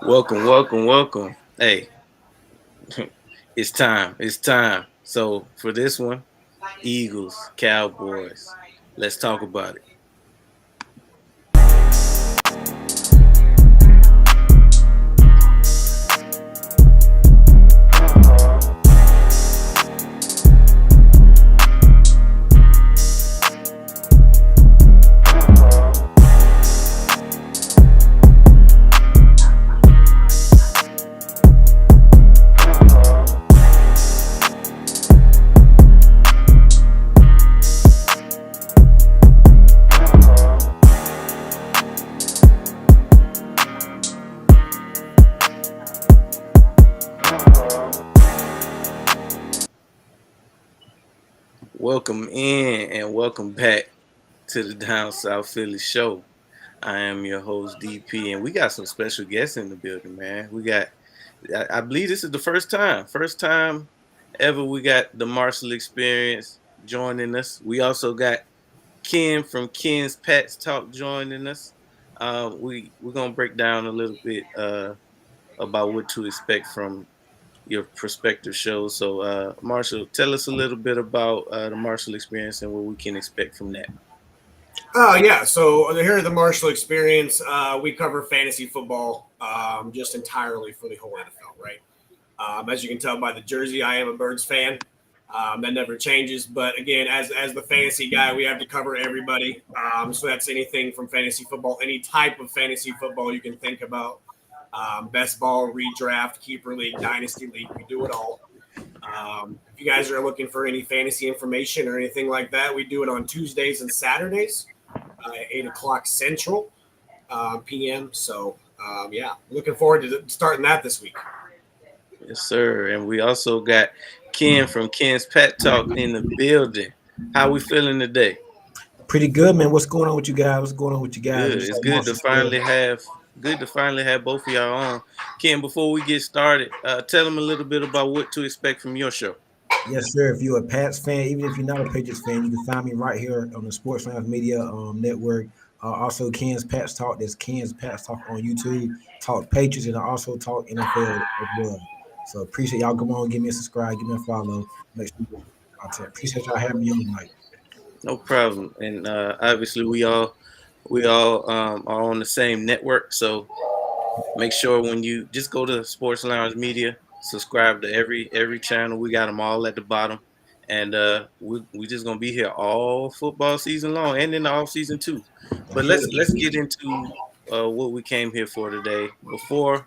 Welcome. Hey, it's time. It's time. So for this one, Eagles, Cowboys. Let's talk about it. Welcome in and welcome back to the Down South Philly show. I am your host DP, and we got some special guests in the building, man. I believe this is the first time ever we got the Marshall Experience joining us. We also got Ken from Ken's Pats Talk joining us. We're gonna break down a little bit about what to expect from your prospective shows. So, Marshall, tell us a little bit about the Marshall Experience and what we can expect from that. Yeah. So here at the Marshall Experience, we cover fantasy football just entirely for the whole NFL, right? As you can tell by the jersey, I am a Birds fan. That never changes. But again, as the fantasy guy, we have to cover everybody. So that's anything from fantasy football, any type of fantasy football you can think about. Best ball, redraft, keeper league, dynasty league, we do it all. If you guys are looking for any fantasy information or anything like that, we do it on Tuesdays and Saturdays. 8 o'clock Central p.m. So, yeah, looking forward to starting that this week. Yes, sir. And we also got Ken from Ken's Pat Talk in the building. How we feeling today? Pretty good, man. What's going on with you guys? What's going on with you guys? Good. It's good to finally have both of y'all on. Ken, before we get started, tell them a little bit about what to expect from your show. Yes, sir. If you're a Pats fan, even if you're not a Patriots fan, you can find me right here on the Sports Lounge Media Network. Also, Ken's Pats Talk. There's Ken's Pats Talk on YouTube. Talk Patriots, and I also talk NFL as well. So appreciate y'all. Come on, give me a subscribe, give me a follow. Make sure appreciate y'all having me on tonight. No problem. And obviously, we all are on the same network. So make sure when you just go to Sports Lounge Media, subscribe to every channel. We got them all at the bottom, and we just gonna be here all football season long and in the off season too. But let's get into what we came here for today. Before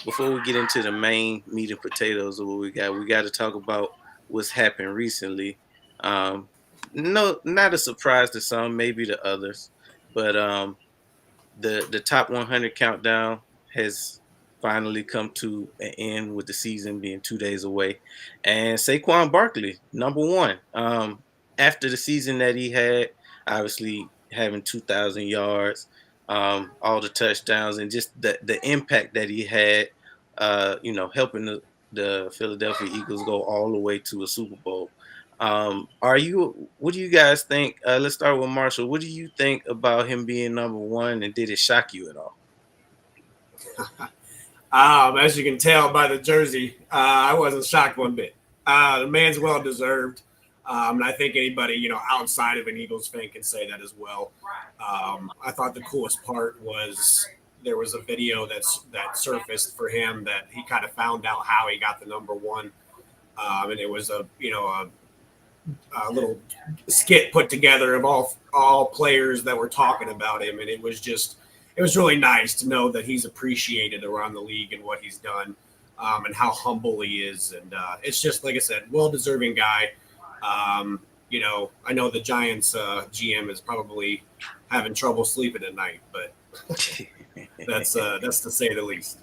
we get into the main meat and potatoes of what we got to talk about what's happened recently. No, not a surprise to some, maybe to others, but the top 100 countdown has finally come to an end with the season being 2 days away, and Saquon Barkley, number one, after the season that he had, obviously having 2,000 yards, all the touchdowns, and just the impact that he had, helping the Philadelphia Eagles go all the way to a Super Bowl. What do you guys think? Let's start with Marshall. What do you think about him being number one, and did it shock you at all? As you can tell by the jersey, I wasn't shocked one bit. The man's well deserved. And I think anybody, outside of an Eagles fan can say that as well. I thought the coolest part was there was a video that surfaced for him that he kind of found out how he got the number one. And it was a little skit put together of all players that were talking about him. And it was really nice to know that he's appreciated around the league and what he's done, and how humble he is. And it's just, like I said, well-deserving guy. I know the Giants GM is probably having trouble sleeping at night, but that's to say the least.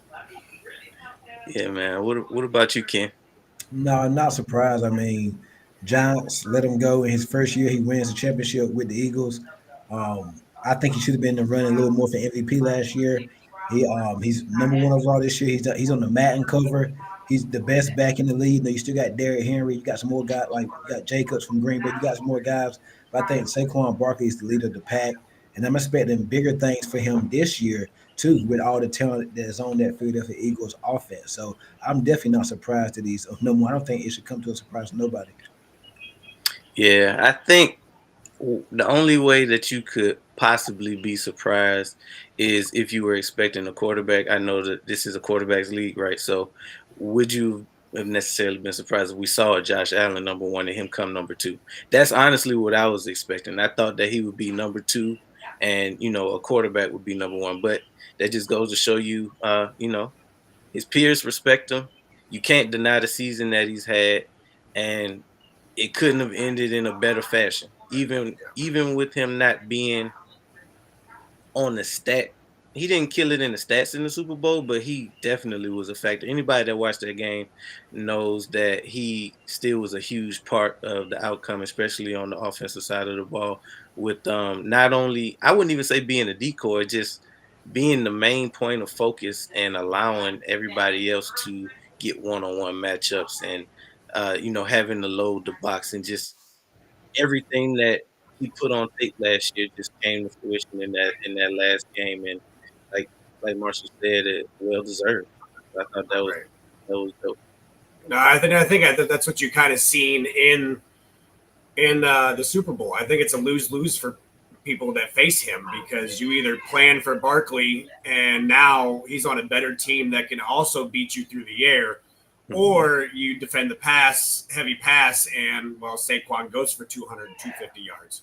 Yeah, man. What about you, Ken? No, I'm not surprised. I mean, Giants let him go in his first year. He wins the championship with the Eagles. I think he should have been in the running a little more for MVP last year. He's number one overall this year. He's on the Madden cover. He's the best back in the league. Now you still got Derrick Henry. You got some more guys, like you got Jacobs from Green Bay. You got some more guys. But I think Saquon Barkley is the leader of the pack. and I'm expecting bigger things for him this year too, with all the talent that's on that Philadelphia Eagles offense. So I'm definitely not surprised at these. No more. I don't think it should come to a surprise to nobody. Yeah, I think the only way that you could possibly be surprised is if you were expecting a quarterback. I know that this is a quarterback's league, right? So would you have necessarily been surprised if we saw Josh Allen number one and him come number two? That's honestly what I was expecting. I thought that he would be number two and, a quarterback would be number one. But that just goes to show you, his peers respect him. You can't deny the season that he's had. And it couldn't have ended in a better fashion. Even with him not being on the stat, he didn't kill it in the stats in the Super Bowl, but he definitely was a factor. Anybody that watched that game knows that he still was a huge part of the outcome, especially on the offensive side of the ball. With not only, I wouldn't even say being a decoy, just being the main point of focus and allowing everybody else to get one-on-one matchups and having to load the box and just everything that he put on tape last year just came to fruition in that last game, and like Marshall said, it well deserved. I thought Right. that was dope. No, I think that's what you kind of seen in the Super Bowl. I think it's a lose-lose for people that face him because you either plan for Barkley and now he's on a better team that can also beat you through the air, or you defend the heavy pass, and Saquon goes for 200, 250 yards.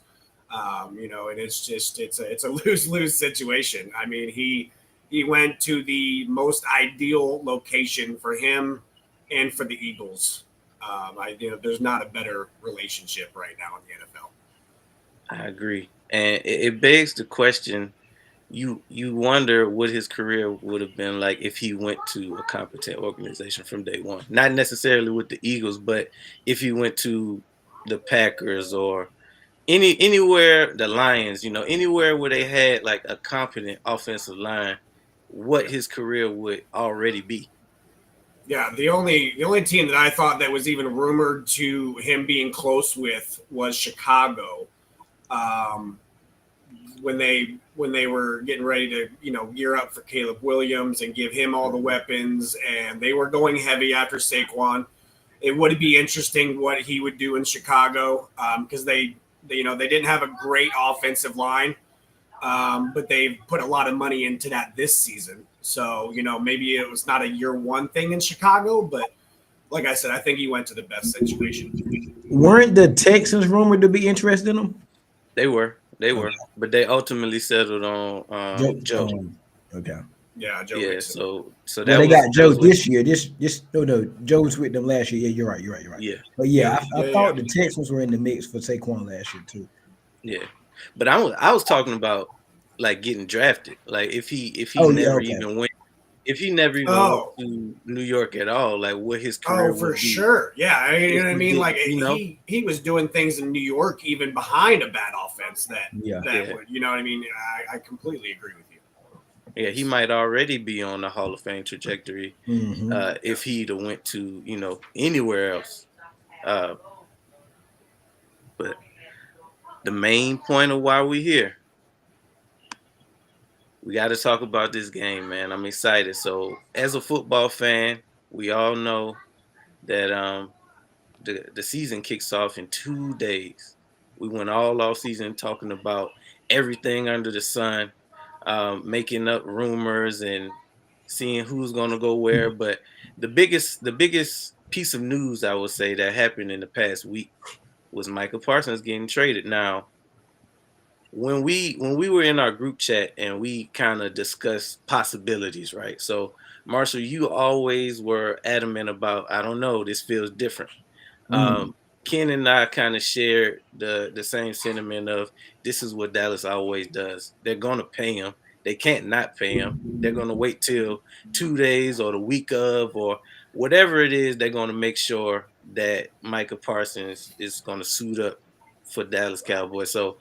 And it's a lose-lose situation. I mean, he went to the most ideal location for him and for the Eagles. There's not a better relationship right now in the NFL. I agree, and it begs the question. You wonder what his career would have been like if he went to a competent organization from day one. Not necessarily with the Eagles, but if he went to the Packers or anywhere, the Lions, anywhere where they had like a competent offensive line, what his career would already be. Yeah, the only team that I thought that was even rumored to him being close with was Chicago. Um, when they were getting ready to gear up for Caleb Williams and give him all the weapons, and they were going heavy after Saquon. It would be interesting what he would do in Chicago because they didn't have a great offensive line, but they've put a lot of money into that this season. So maybe it was not a year one thing in Chicago, but like I said, I think he went to the best situation. Weren't the Texans rumored to be interested in him? They were, but they ultimately settled on Joe. Okay. Yeah, Joe Yeah, Mixon. so Well, that they was got Joe that was this year. No, Joe was with them last year. Yeah, you're right. yeah, But yeah, I Yeah. thought the Texans were in the mix for Saquon last year too. yeah. But I was talking about like getting drafted. Like if he Oh yeah, never okay. even went if he never even went Oh, to New York at all, like what his career oh, for would be sure. Yeah, you if know what I he mean. did, Like he was doing things in New York even behind a bad offense Yeah. that Yeah. would, you know what I mean. I completely agree with you. Yeah, he might already be on the Hall of Fame trajectory Mm-hmm. if he'd have went to anywhere else. Uh, but the main point of why we're here, we got to talk about this game, man. I'm excited. So, as a football fan, we all know that the season kicks off in 2 days. We went all off season talking about everything under the sun, making up rumors and seeing who's gonna go where. But the biggest piece of news I would say that happened in the past week was Micah Parsons getting traded. Now, when we were in our group chat and we kind of discussed possibilities, right? So, Marshall, you always were adamant about, I don't know, this feels different. Mm. Ken and I kind of shared the same sentiment of this is what Dallas always does. They're gonna pay him. They can't not pay him. They're gonna wait till 2 days or the week of or whatever it is. They're gonna make sure that Micah Parsons is gonna suit up for Dallas Cowboys. So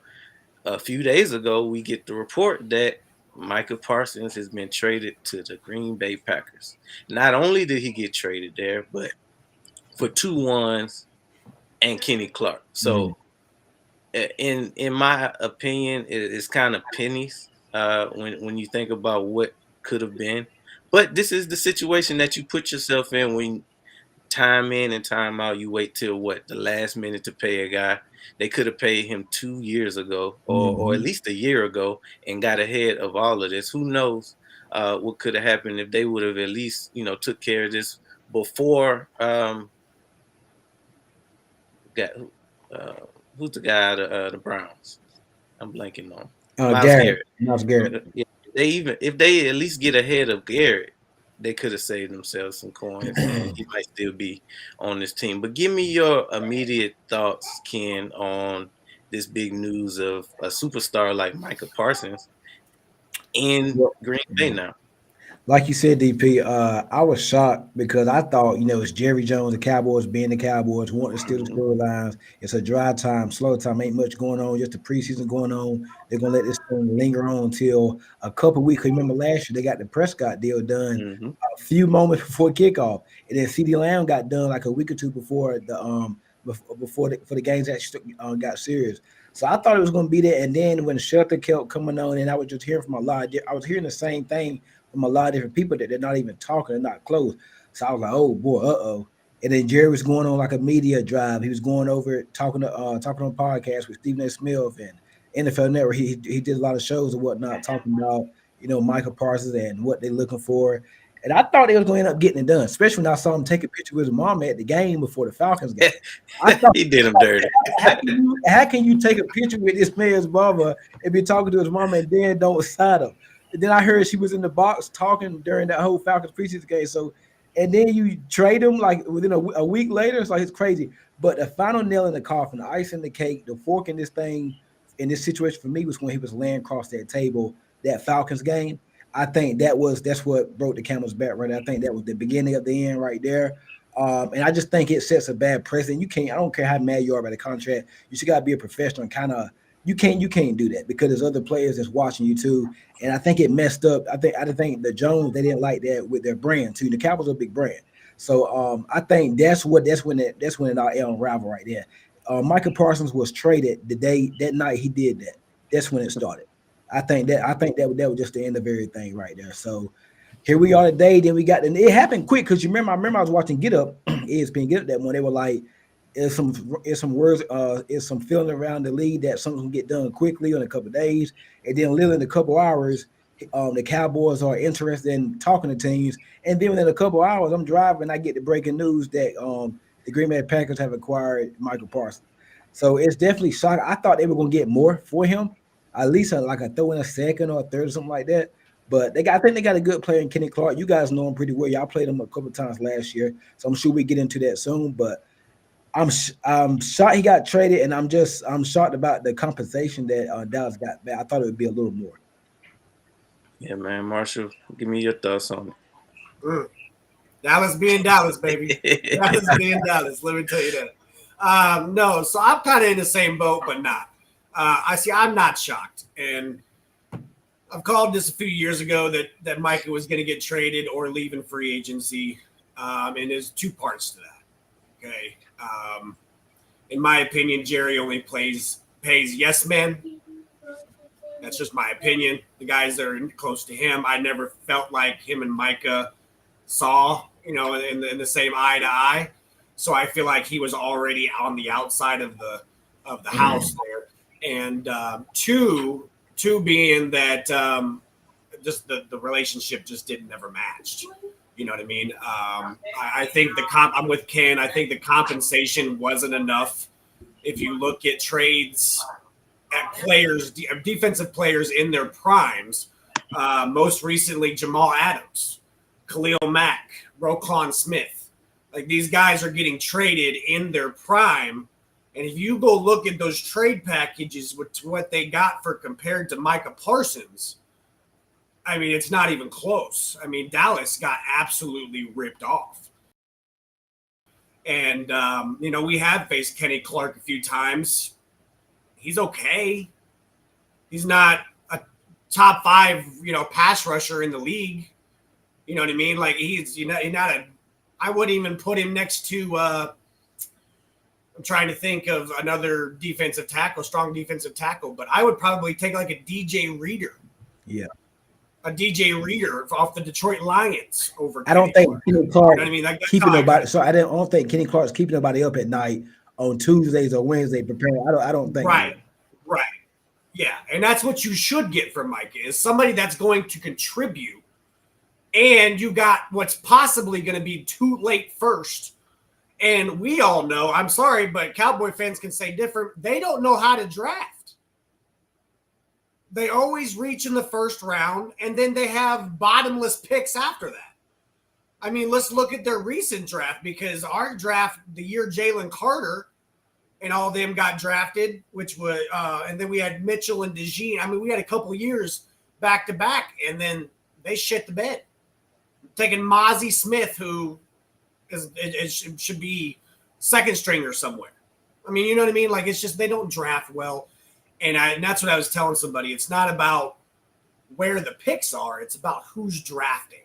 a few days ago, we get the report that Micah Parsons has been traded to the Green Bay Packers. Not only did he get traded there, but for 2 ones and Kenny Clark. Mm. So in my opinion, it's kind of pennies when you think about what could have been. But this is the situation that you put yourself in when time in and time out. You wait till what the last minute to pay a guy. They could have paid him 2 years ago, or at Mhm. least a year ago, and got ahead of all of this. Who knows what could have happened if they would have at least took care of this before. Got uh, who's the guy out of the Browns? I'm blanking on Miles Garrett, Garrett. Miles Garrett. Yeah, if they at least get ahead of Garrett, they could have saved themselves some coins, and he might still be on this team. But give me your immediate thoughts, Ken, on this big news of a superstar like Micah Parsons in Well, Green Bay now. like you said, DP, I was shocked because I thought, it's Jerry Jones, the Cowboys being the Cowboys, wanting to steal the Mhm. storylines. It's a dry time, slow time, ain't much going on, just the preseason going on. They're gonna let this thing linger on until a couple weeks. Remember last year they got the Prescott deal done Mhm. a few moments before kickoff, and then CD Lamb got done like a week or two before the games actually got serious. So I thought it was going to be there, and then when Shelter kept coming on, and I was just hearing from a lot, I was hearing the same thing from a lot of different people that they're not even talking, they're not close. So I was like, oh boy, uh-oh. And then Jerry was going on like a media drive. He was going over talking on podcasts with Stephen A. Smith and NFL Network. He did a lot of shows and whatnot, talking about Michael Parsons and what they're looking for. And I thought they was going to end up getting it done, especially when I saw him take a picture with his mom at the game before the Falcons game. I thought, He did him dirty. how can you take a picture with this man's mama and be talking to his mama and then don't sign him? And then I heard she was in the box talking during that whole Falcons preseason game. So, and then you trade him like within a week later. It's like it's crazy. But the final nail in the coffin, the ice in the cake, the fork in this thing, in this situation for me was when he was laying across that table that Falcons game. I think that's what broke the camel's back right there. I think that was the beginning of the end right there. And I just think it sets a bad precedent. I don't care how mad you are about the contract. You just gotta be a professional and kind of you can't do that because there's other players that's watching you too. And I think it messed up. I think the Jones, they didn't like that with their brand too. The Cowboys are a big brand. So I think that's when it all unraveled right there. Michael Parsons was traded the day that night he did that. That's when it started. I think that was just the end of everything right there. So here we are today. Then we got, and it happened quick because I remember I was watching Get Up, ESPN Get Up that one. They were like, is some feeling around the league that something can get done quickly in a couple of days, and then literally in a couple of hours, the Cowboys are interested in talking to teams, and then within a couple of hours, I'm driving, I get the breaking news that the Green Bay Packers have acquired Michael Parsons. So it's definitely shocking. I thought they were going to get more for him, at least like a throw in a second or a third or something like that. But I think they got a good player in Kenny Clark. You guys know him pretty well. Y'all played him a couple of times last year, so I'm sure we get into that soon. But I'm shocked he got traded, and I'm shocked about the compensation that Dallas got back. I thought it would be a little more. Yeah, man, Marshall, give me your thoughts on Dallas being Dallas, baby. it. Dallas being Dallas. Let me tell you that. No, so I'm kind of in the same boat, but not. I'm not shocked, and I've called this a few years ago that Micah was going to get traded or leave in free agency, and there's two parts to that. Okay, in my opinion, Jerry only pays yes men. That's just my opinion. The guys that are close to him, I never felt like him and Micah saw, in the same eye to eye. So I feel like he was already on the outside of the house there. And two being that just the relationship just didn't never matched. You know what I mean? I think I'm with Ken. I think the compensation wasn't enough. If you look at trades at players, defensive players in their primes, most recently Jamal Adams, Khalil Mack, Roquan Smith. Like these guys are getting traded in their prime. And if you go look at those trade packages with what they got for compared to Micah Parsons, I mean, it's not even close. I mean, Dallas got absolutely ripped off. And, we have faced Kenny Clark a few times. He's okay. He's not a top 5, pass rusher in the league. You know what I mean? Like he's not I wouldn't even put him next to I'm trying to think of another defensive tackle, strong defensive tackle, but I would probably take like a DJ Reader. Yeah. A DJ Reader off the Detroit Lions over I don't Kenny think Clark. Kenny You Clark know what I mean? That's keeping how I nobody. feel. So I don't think Kenny Clark's keeping nobody up at night on Tuesdays or Wednesday preparing. I don't think Right, that. right. Yeah, and that's what you should get from Micah is somebody that's going to contribute. And you got what's possibly going to be too late first. And we all know, I'm sorry, but Cowboy fans can say different. They don't know how to draft. They always reach in the first round, and then they have bottomless picks after that. I mean, let's look at their recent draft because our draft, the year Jalen Carter and all of them got drafted, which was, and then we had Mitchell and DeJean. I mean, we had a couple years back to back, and then they shit the bed. Taking Mozzie Smith, who should be second stringer somewhere. I mean, you know what I mean? Like, it's just they don't draft well. And that's what I was telling somebody. It's not about where the picks are. It's about who's drafting,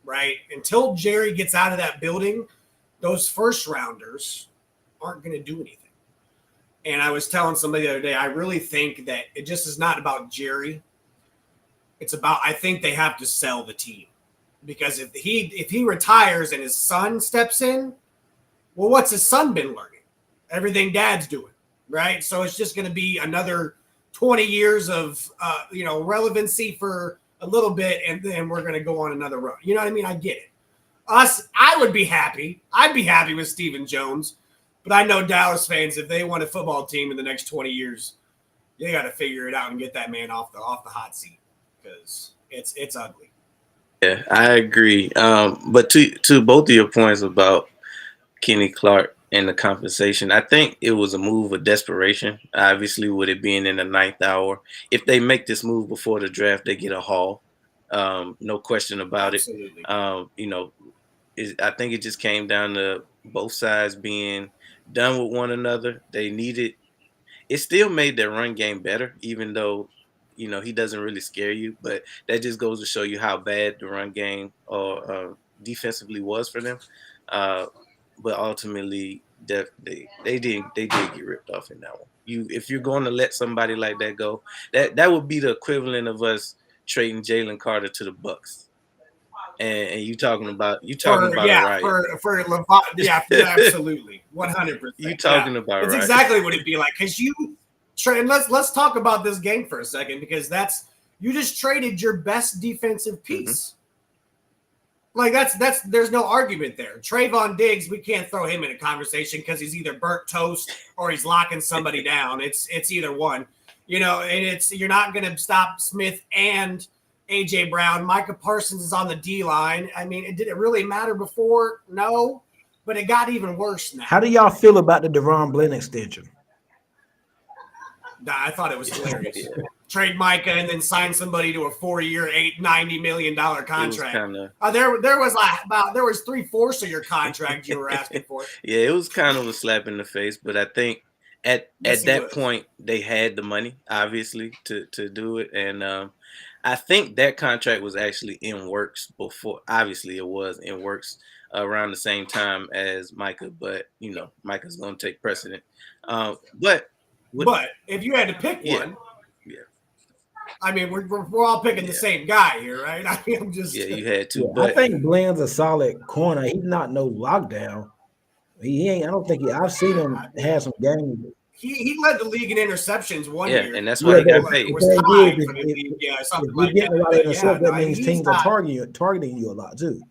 right? Until Jerry gets out of that building, those first rounders aren't going to do anything. And I was telling somebody the other day, I really think that it just is not about Jerry. It's about, I think they have to sell the team. Because if he retires and his son steps in, well, what's his son been learning? Everything dad's doing, right? So it's just going to be another 20 years of relevancy for a little bit, and then we're going to go on another run. You know what I mean? I get it. I would be happy. I'd be happy with Stephen Jones, but I know Dallas fans, if they want a football team in the next 20 years, they got to figure it out and get that man off the hot seat because it's ugly. Yeah, I agree. But to both of your points about Kenny Clark and the compensation, I think it was a move of desperation. Obviously, with it being in the ninth hour, if they make this move before the draft, they get a haul. No question about Absolutely. it. I think it just came down to both sides being done with one another. They needed. It still made their run game better, even though he doesn't really scare you. But that just goes to show you how bad the run game or defensively was for them. Uh, but ultimately, they did get ripped off in that one. If you're going to let somebody like that go, that would be the equivalent of us trading Jalen Carter to the Bucks. And you talking about a riot. Yeah, absolutely, 100%. You talking about it's right. exactly what it'd be like because and let's talk about this game for a second because you just traded your best defensive piece. Like that's there's no argument there. Trayvon Diggs, we can't throw him in a conversation because he's either burnt toast or he's locking somebody down. It's either one, and you're not going to stop Smith and AJ Brown. Micah Parsons is on the D line. I mean, did it really matter before? No, but it got even worse now. How do y'all feel about the Deron Bland extension? I thought it was hilarious. Trade Micah and then sign somebody to a 4-year, $90 million contract. There was 3/4 of your contract you were asking for. Yeah, it was kind of a slap in the face, but I think at that point they had the money, obviously, to do it, and I think that contract was actually in works before. Obviously, it was in works around the same time as Micah, but Micah's going to take precedent. But if you had to pick one, I mean, we're all picking the same guy here, right? I mean, I'm just you had to. Yeah, but I think Bland's a solid corner. He's not no lockdown. He ain't. I don't think I've seen him have some games. He led the league in interceptions one year. Yeah, and that's why he got paid. Something like that. That means teams are targeting you a lot too.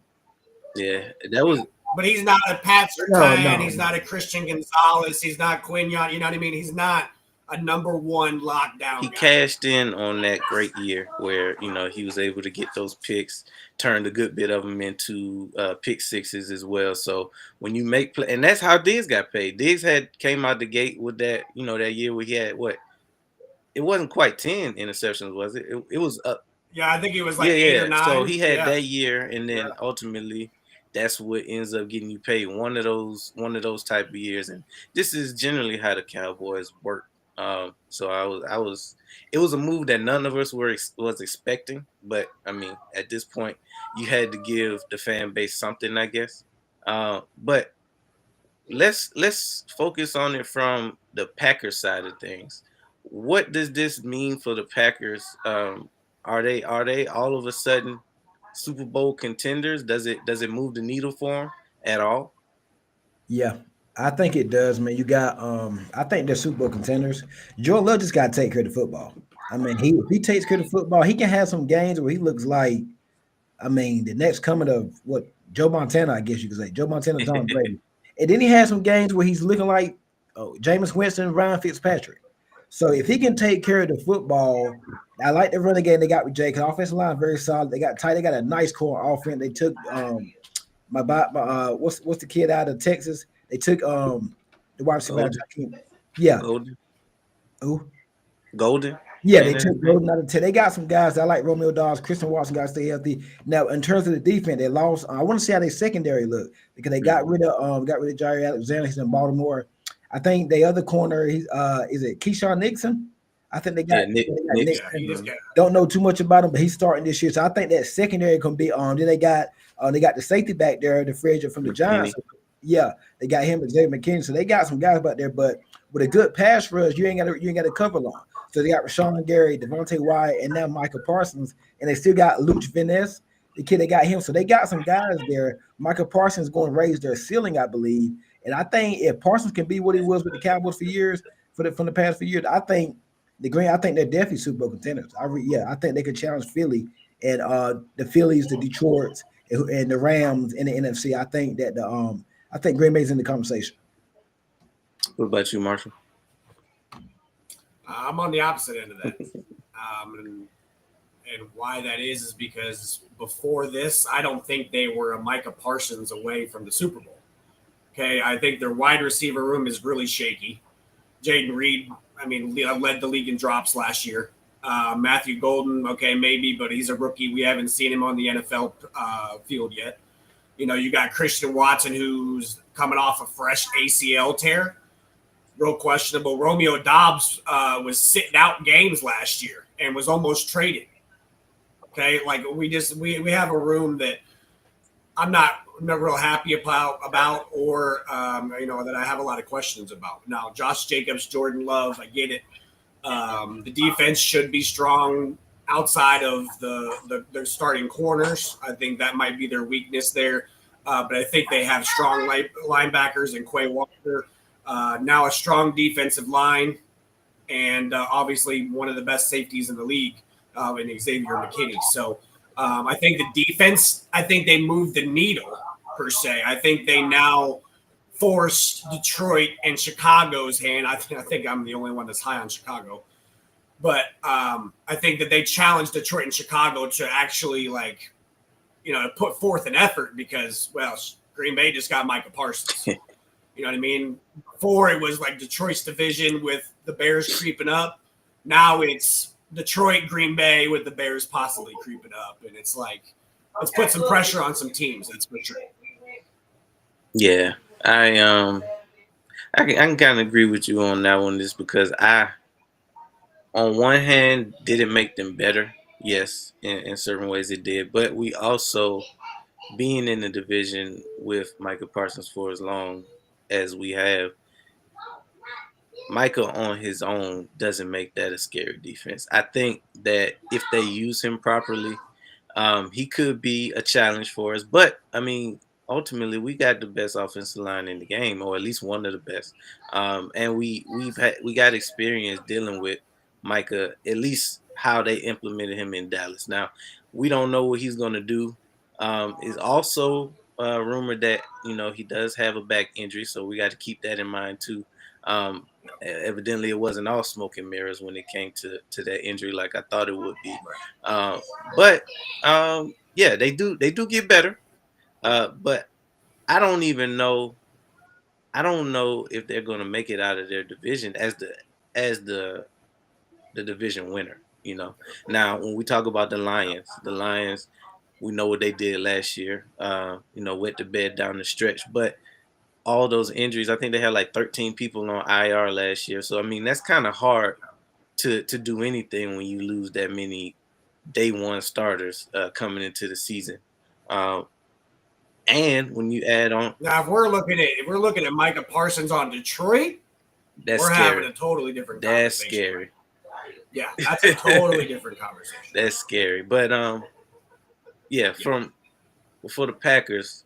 Yeah, that was. But he's not a Pat Surtain. He's not a Christian Gonzalez. He's not Quignon. You know what I mean? He's not a number one lockdown. He guy. cashed in on that great year where he was able to get those picks, turned a good bit of them into pick sixes as well. So when you make play, and that's how Diggs got paid. Diggs came out the gate with that that year where he had what? It wasn't quite 10 interceptions, was it? It was up. Yeah, I think it was like 8 or 9. So he had that year, and then ultimately. That's what ends up getting you paid. One of those type of years, and this is generally how the Cowboys work. So it was a move that none of us was expecting, but I mean, at this point, you had to give the fan base something, I guess. But let's focus on it from the Packers side of things. What does this mean for the Packers? Are they all of a sudden Super Bowl contenders? Does it move the needle for them at all? Yeah, I think it does, man. You got I think they're Super Bowl contenders. Joe Love just gotta take care of the football. I mean, if he takes care of the football, he can have some games where he looks like, I mean, the next coming of what Joe Montana, I guess you could say. Joe Montana, Tom Brady. And then he has some games where he's looking like Jameis Winston, Ryan Fitzpatrick. So if he can take care of the football, I like the running game they got with Jay, because offensive line very solid. They got tight, they got a nice core offense. They took what's the kid out of Texas? They took the wide receiver. Golden, Yeah. Golden, Who? Golden. Yeah, Ain't they that his took name? Golden out of 10. They got some guys. I like Romeo Dobbs, Christian Watson got to stay healthy. Now, in terms of the defense, they lost. I want to see how their secondary look, because they got rid of Jair Alexander. He's in Baltimore. I think the other corner, he's is it Keyshawn Nixon? I think Yeah, Nick. they got Nick. Yeah, he just Nixon. got. Don't know too much about him, but he's starting this year. So I think that secondary can be on. Then they got the safety back there, the free agent from the McKinney. Giants. Yeah, they got him and Xavier McKinney. So they got some guys back there, but with a good pass rush, you ain't got to cover long. So they got Rashawn Gary, Devontae Wyatt, and now Micah Parsons, and they still got Luch Finesse, the kid they got him. So they got some guys there. Micah Parsons is going to raise their ceiling, I believe. And I think if Parsons can be what he was with the Cowboys for years, from the past few years, I think they're definitely Super Bowl contenders. I think they could challenge Philly and the Phillies, the Detroits, and the Rams in the NFC. I think Green Bay's in the conversation. What about you, Marshall? I'm on the opposite end of that. And why that is because before this, I don't think they were a Micah Parsons away from the Super Bowl. Okay, I think their wide receiver room is really shaky. Jaden Reed, I mean, led the league in drops last year. Matthew Golden, okay, maybe, but he's a rookie. We haven't seen him on the NFL field yet. You know, you got Christian Watson, who's coming off a fresh ACL tear. Real questionable. Romeo Dobbs was sitting out games last year and was almost traded. Okay, like we have a room that I'm not real happy about or that I have a lot of questions about. Now, Josh Jacobs, Jordan Love, I get it. The defense should be strong outside of their starting corners. I think that might be their weakness there. But I think they have strong linebackers and Quay Walker. Now a strong defensive line, and obviously one of the best safeties in the league in Xavier McKinney. So I think the defense, I think they moved the needle per se. I think they now force Detroit and Chicago's hand. I think I'm the only one that's high on Chicago. But I think that they challenged Detroit and Chicago to actually put forth an effort because, well, Green Bay just got Micah Parsons. You know what I mean? Before it was like Detroit's division with the Bears creeping up. Now it's Detroit, Green Bay with the Bears possibly creeping up. And it's like, let's put some pressure on some teams. That's for sure. Yeah, I can kind of agree with you on that one, just because on one hand, did it make them better? Yes, in certain ways it did, but we also, being in the division with Micah Parsons for as long as we have, Micah on his own doesn't make that a scary defense. I think that if they use him properly, he could be a challenge for us. But I mean, ultimately, we got the best offensive line in the game, or at least one of the best. And we got experience dealing with Micah, at least how they implemented him in Dallas. Now, we don't know what he's going to do. Is also rumored that he does have a back injury, so we got to keep that in mind too. Evidently, it wasn't all smoke and mirrors when it came to that injury, like I thought it would be. But yeah, they do get better. But I don't even know. I don't know if they're going to make it out of their division as the division winner. Now when we talk about the Lions, we know what they did last year. Wet the bed down the stretch, but all those injuries, I think they had like 13 people on IR last year. So I mean, that's kind of hard to do anything when you lose that many day one starters coming into the season. Uh, And when you add on, Now, if we're looking at Micah Parsons on Detroit, that's we're scary. having a totally different That's conversation. scary. Yeah, that's a totally different conversation. That's scary. But for the Packers,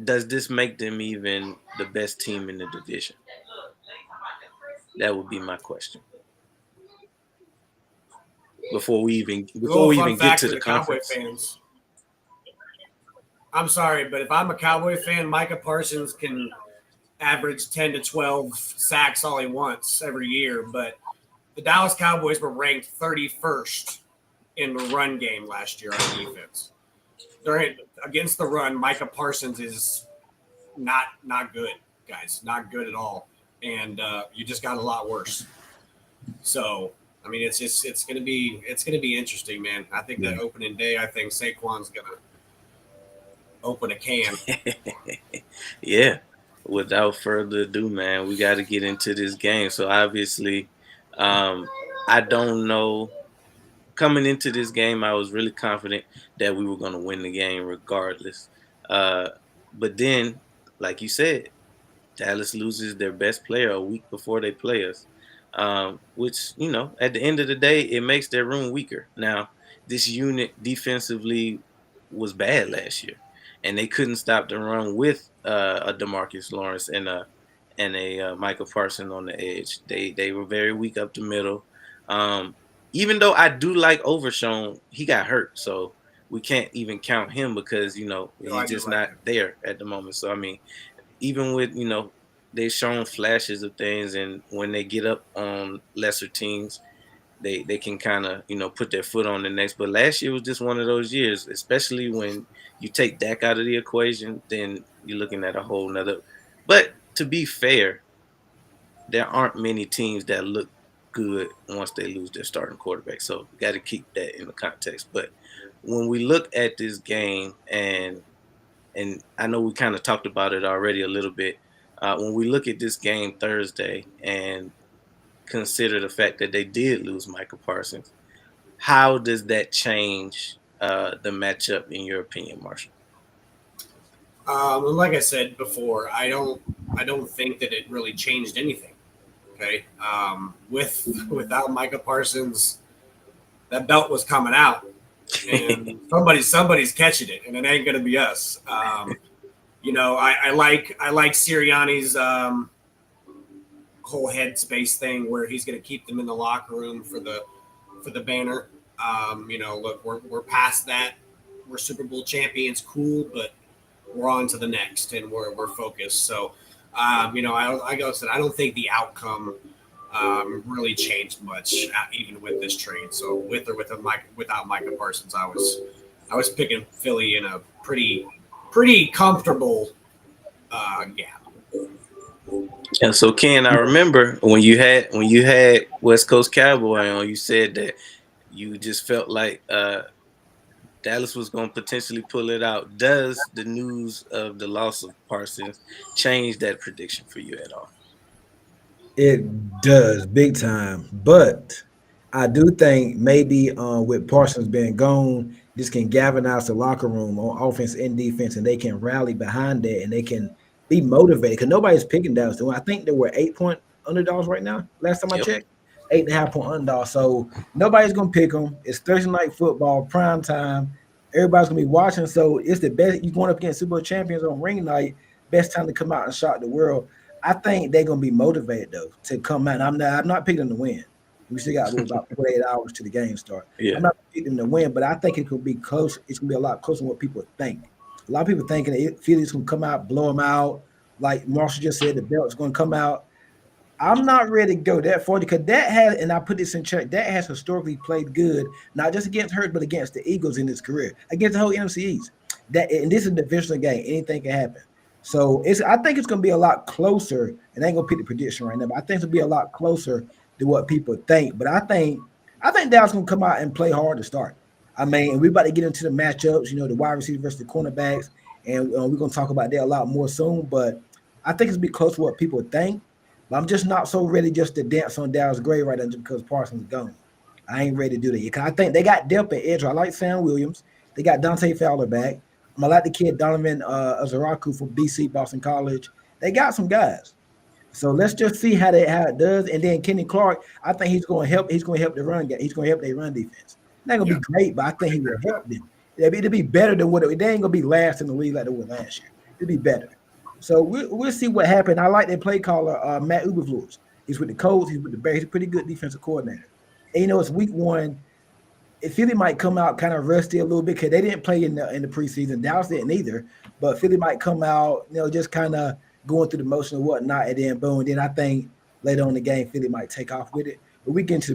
does this make them even the best team in the division? That would be my question. Before we even get to the Cowboy conference. fans. I'm sorry, but if I'm a Cowboy fan, Micah Parsons can average 10 to 12 sacks all he wants every year, but the Dallas Cowboys were ranked 31st in the run game last year on defense. Against the run, Micah Parsons is not good, guys. Not good at all. And you just got a lot worse. So, I mean, it's gonna be interesting, man. I think that opening day, I think Saquon's gonna open a can. Yeah. Without further ado, man, we got to get into this game. So obviously, I don't know. Coming into this game, I was really confident that we were going to win the game regardless. But then, like you said, Dallas loses their best player a week before they play us, which, at the end of the day, it makes their room weaker. Now, this unit defensively was bad last year, and they couldn't stop the run with a DeMarcus Lawrence and a Michael Parsons on the edge. They were very weak up the middle. Even though I do like Overshown, he got hurt, so we can't even count him because he's just not there at the moment. So I mean, even with they've shown flashes of things, and when they get up on lesser teams, they can kind of put their foot on the necks. But last year was just one of those years, especially when you take Dak out of the equation, then you're looking at a whole nother. But to be fair, there aren't many teams that look good once they lose their starting quarterback. So got to keep that in the context. But when we look at this game, and I know we kind of talked about it already a little bit, when we look at this game Thursday and consider the fact that they did lose Michael Parsons, how does that change the matchup in your opinion, Marshall? Like I said before, I don't think that it really changed anything. Okay, without Micah Parsons, that belt was coming out, and somebody's catching it, and it ain't gonna be us. I like Sirianni's whole headspace thing where he's gonna keep them in the locker room for the banner. Look, we're past that. We're Super Bowl champions, cool, but we're on to the next, and we're focused. So. I don't think the outcome really changed much, even with this trade. So with or without Micah Parsons, I was picking Philly in a pretty comfortable gap. And so, Ken, I remember when you had West Coast Cowboy on, you said that you just felt like Dallas was going to potentially pull it out. Does the news of the loss of Parsons change that prediction for you at all? It does, big time. But I do think maybe with Parsons being gone, this can galvanize the locker room on offense and defense, and they can rally behind that, and they can be motivated because nobody's picking Dallas. I think there were 8-point underdogs right now. Last time I checked, 8.5-point underdog. So nobody's gonna pick them. It's Thursday night football, prime time. Everybody's gonna be watching. So it's the best. You're going up against Super Bowl champions on ring night. Best time to come out and shock the world. I think they're gonna be motivated though to come out. I'm not picking them to win. We still got about 48 hours to the game start. Yeah. I'm not picking them to win, but I think it could be close. It's gonna be a lot closer than what people think. A lot of people thinking Philly's gonna come out, blow them out. Like Marshall just said, the belt's gonna come out. I'm not ready to go that far because that has, and I put this in check, that has historically played good, not just against Hurts, but against the Eagles in his career, against the whole NFC East. And this is a divisional game. Anything can happen. So I think it's going to be a lot closer, and I ain't going to pick the prediction right now, but I think it'll be a lot closer to what people think. But I think Dallas going to come out and play hard to start. I mean, we're about to get into the matchups, the wide receivers versus the cornerbacks, and we're going to talk about that a lot more soon. But I think it's going to be close to what people think. But I'm just not so ready just to dance on Dallas' grave right now just because Parsons is gone. I ain't ready to do that yet. Because I think they got depth at edge. I like Sam Williams. They got Dante Fowler back. I like the kid Donovan Azaraku from BC Boston College. They got some guys. So let's just see how it does. And then Kenny Clark, I think he's going to help. He's going to help the run game. He's going to help their run defense. Not going to be great, but I think he will help them. It'll be better than what they ain't going to be last in the league like they were last year. It'll be better. So we'll see what happens. I like their play caller, Matt Uberflus. He's with the Colts. He's with the Bears. He's a pretty good defensive coordinator. And it's week 1. Philly might come out kind of rusty a little bit because they didn't play in the preseason. Dallas didn't either. But Philly might come out, just kind of going through the motion and whatnot, and then boom. And then I think later on in the game, Philly might take off with it. But we get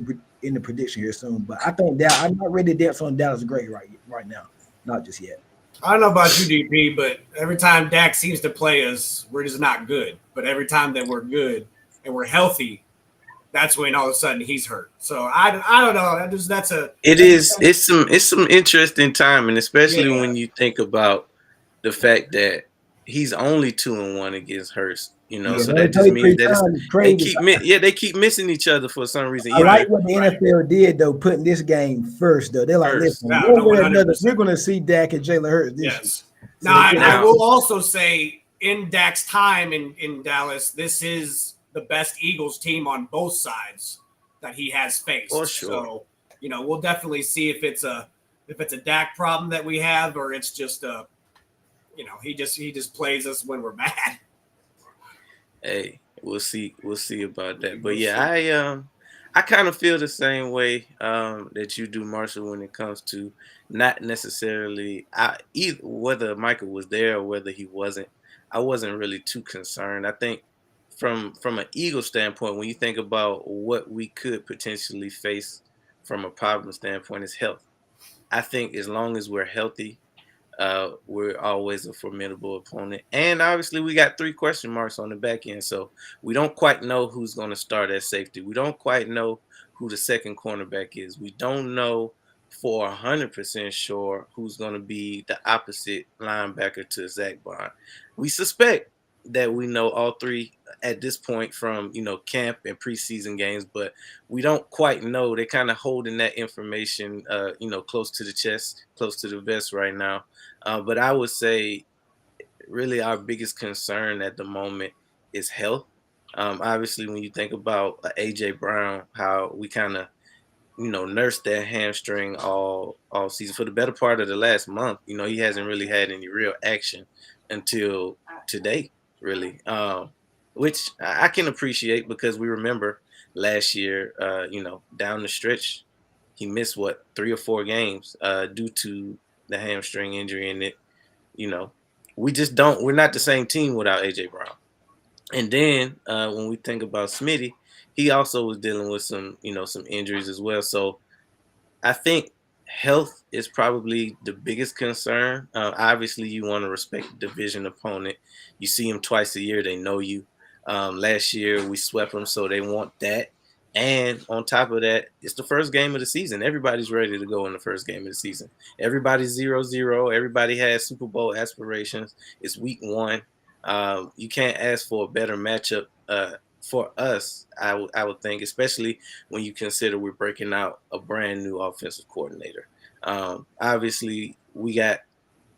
in the prediction here soon. But I think that I'm not ready to dance on Dallas great right now. Not just yet. I don't know about you, DP, but every time Dak seems to play us, we're just not good. But every time that we're good and we're healthy, that's when all of a sudden he's hurt. So I don't know. It's some interesting timing, especially when you think about the fact that he's only 2-1 against Hurts. So that just means that they keep missing each other for some reason. I like what the NFL did though, putting this game first though. They're like, listen, we're going to see Dak and Jalen Hurts this year. Now, I will also say in Dak's time in Dallas, this is the best Eagles team on both sides that he has faced. For sure. So, we'll definitely see if it's a Dak problem that we have, or it's just he just plays us when we're bad. Hey, we'll see about that. But yeah, I kind of feel the same way that you do, Marshall, when it comes to not necessarily either whether Micah was there or whether he wasn't. I wasn't really too concerned. I think from an Eagle standpoint, when you think about what we could potentially face from a problem standpoint, is health. I think as long as we're healthy, we're always a formidable opponent. And obviously we got 3 question marks on the back end. So we don't quite know who's going to start at safety. We don't quite know who the second cornerback is. We don't know for 100% sure who's going to be the opposite linebacker to Zach Bond. We suspect that we know all 3 at this point from, camp and preseason games, but we don't quite know. They're kind of holding that information, close to the chest, close to the vest right now. But I would say really our biggest concern at the moment is health. Obviously, when you think about A.J. Brown, how we kind of, nursed that hamstring all season for the better part of the last month. He hasn't really had any real action until today, really, which I can appreciate because we remember last year, down the stretch, he missed 3 or 4 games due to the hamstring injury, and we're not the same team without AJ Brown. And then when we think about Smitty, he also was dealing with some injuries as well. So I think health is probably the biggest concern. Obviously, you want to respect the division opponent. You see them twice a year; they know you. Last year we swept them, so they want that. And on top of that, it's the first game of the season. Everybody's ready to go in the first game of the season. Everybody's 0-0. Everybody has Super Bowl aspirations. It's week 1. You can't ask for a better matchup for us, I would think, especially when you consider we're breaking out a brand new offensive coordinator. Obviously, we got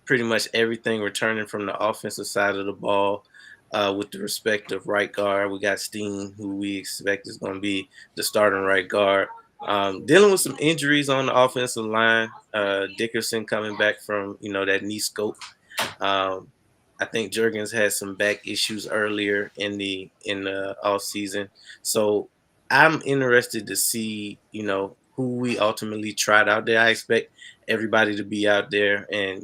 pretty much everything returning from the offensive side of the ball. With the respective right guard, we got Steen, who we expect is going to be the starting right guard. Dealing with some injuries on the offensive line. Dickerson coming back from that knee scope. I think Juergens had some back issues earlier in the off season. So I'm interested to see who we ultimately tried out there. I expect everybody to be out there, and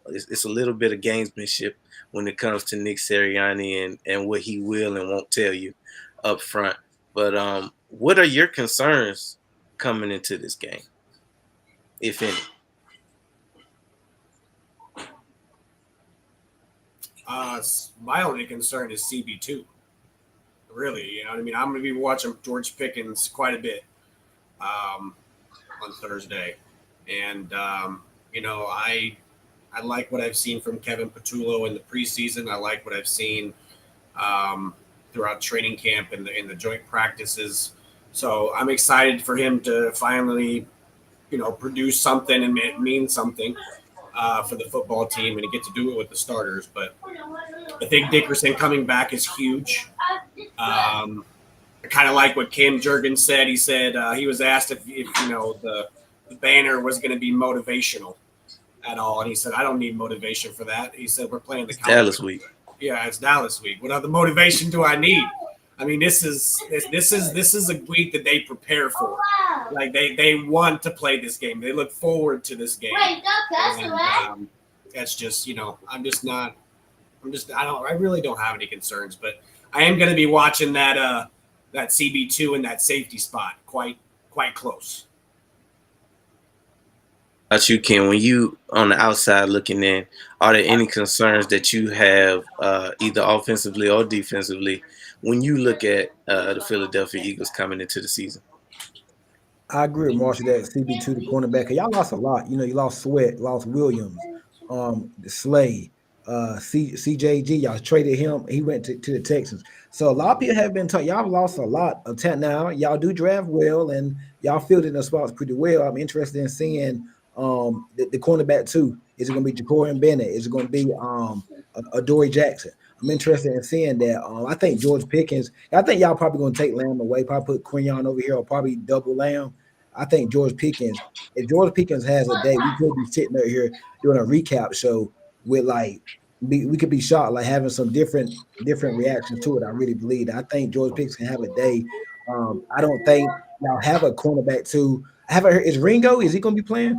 it's a little bit of gamesmanship when it comes to Nick Sirianni and what he will and won't tell you up front. But what are your concerns coming into this game, if any? My only concern is CB2. Really, I'm going to be watching George Pickens quite a bit on Thursday. And, I like what I've seen from Kevin Patullo in the preseason. I like what I've seen throughout training camp and in the joint practices. So I'm excited for him to finally, produce something and mean something. for the football team and to get to do it with the starters. But I think Dickerson coming back is huge. I kind of like what Kim Jurgens said. He said he was asked if the banner was going to be motivational at all, and he said, "I don't need motivation for that." He said, "We're playing the It's Cowboys." Dallas week. Yeah, it's Dallas week. What other motivation do I need? I mean, this is a week that they prepare for. Like they want to play this game. They look forward to this game. And, that's just I really don't have any concerns, but I am going to be watching that CB2 and that safety spot quite close. About you, Ken, when you on the outside looking in, are there any concerns that you have either offensively or defensively when you look at the Philadelphia Eagles coming into the season? I agree with Marshall that CB2, the cornerback. Y'all lost a lot. You lost Sweat, lost Williams, Slay, CJG. Y'all traded him. He went to the Texans. So a lot of people have been talking. Y'all lost a lot of talent. Now y'all do draft well, and y'all filled in the spots pretty well. I'm interested in seeing the cornerback too. Is it going to be Jacorian Bennett? Is it going to be Adoree Jackson? I'm interested in seeing that. I think George Pickens. I think y'all probably going to take Lamb away. Probably put Quinion over here, or probably double Lamb. I think George Pickens. If George Pickens has a day, we could be sitting right here doing a recap show with we could be shocked, like having some different reactions to it. I really believe that. I think George Pickens can have a day. I don't think y'all have a cornerback too. I haven't heard. Is Ringo? Is he going to be playing?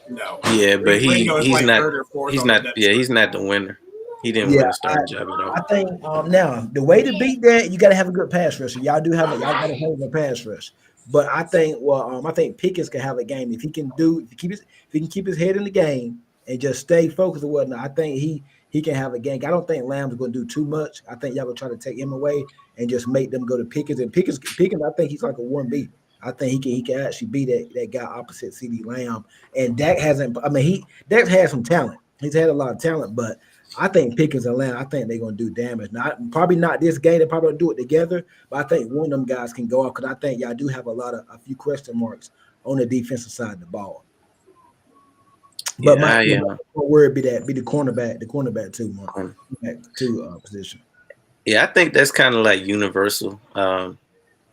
No. Yeah, but Ringo is he's like not third or fourth he's on the not depth yeah chart. he's not the winner. He didn't win Yeah, the starting job at all. I think now the way to beat that, you got to have a good pass rush. Y'all do have y'all got to have a pass rush. But I think I think Pickens can have a game if he can keep his head in the game and just stay focused and whatnot. I think he can have a game. I don't think Lamb's going to do too much. I think y'all gonna try to take him away and just make them go to Pickens. And Pickens, I think he's like a 1B. I think he can actually be that guy opposite CD Lamb. And Dak hasn't. I mean, Dak has some talent. He's had a lot of talent, but I think Pickens and Lamb, I think they're going to do damage. Probably not this game. They probably don't do it together, but I think one of them guys can go off because I think y'all do have a few question marks on the defensive side of the ball. But Yeah, my word be the cornerback too, Mark. Position. Yeah, I think that's kind of like universal.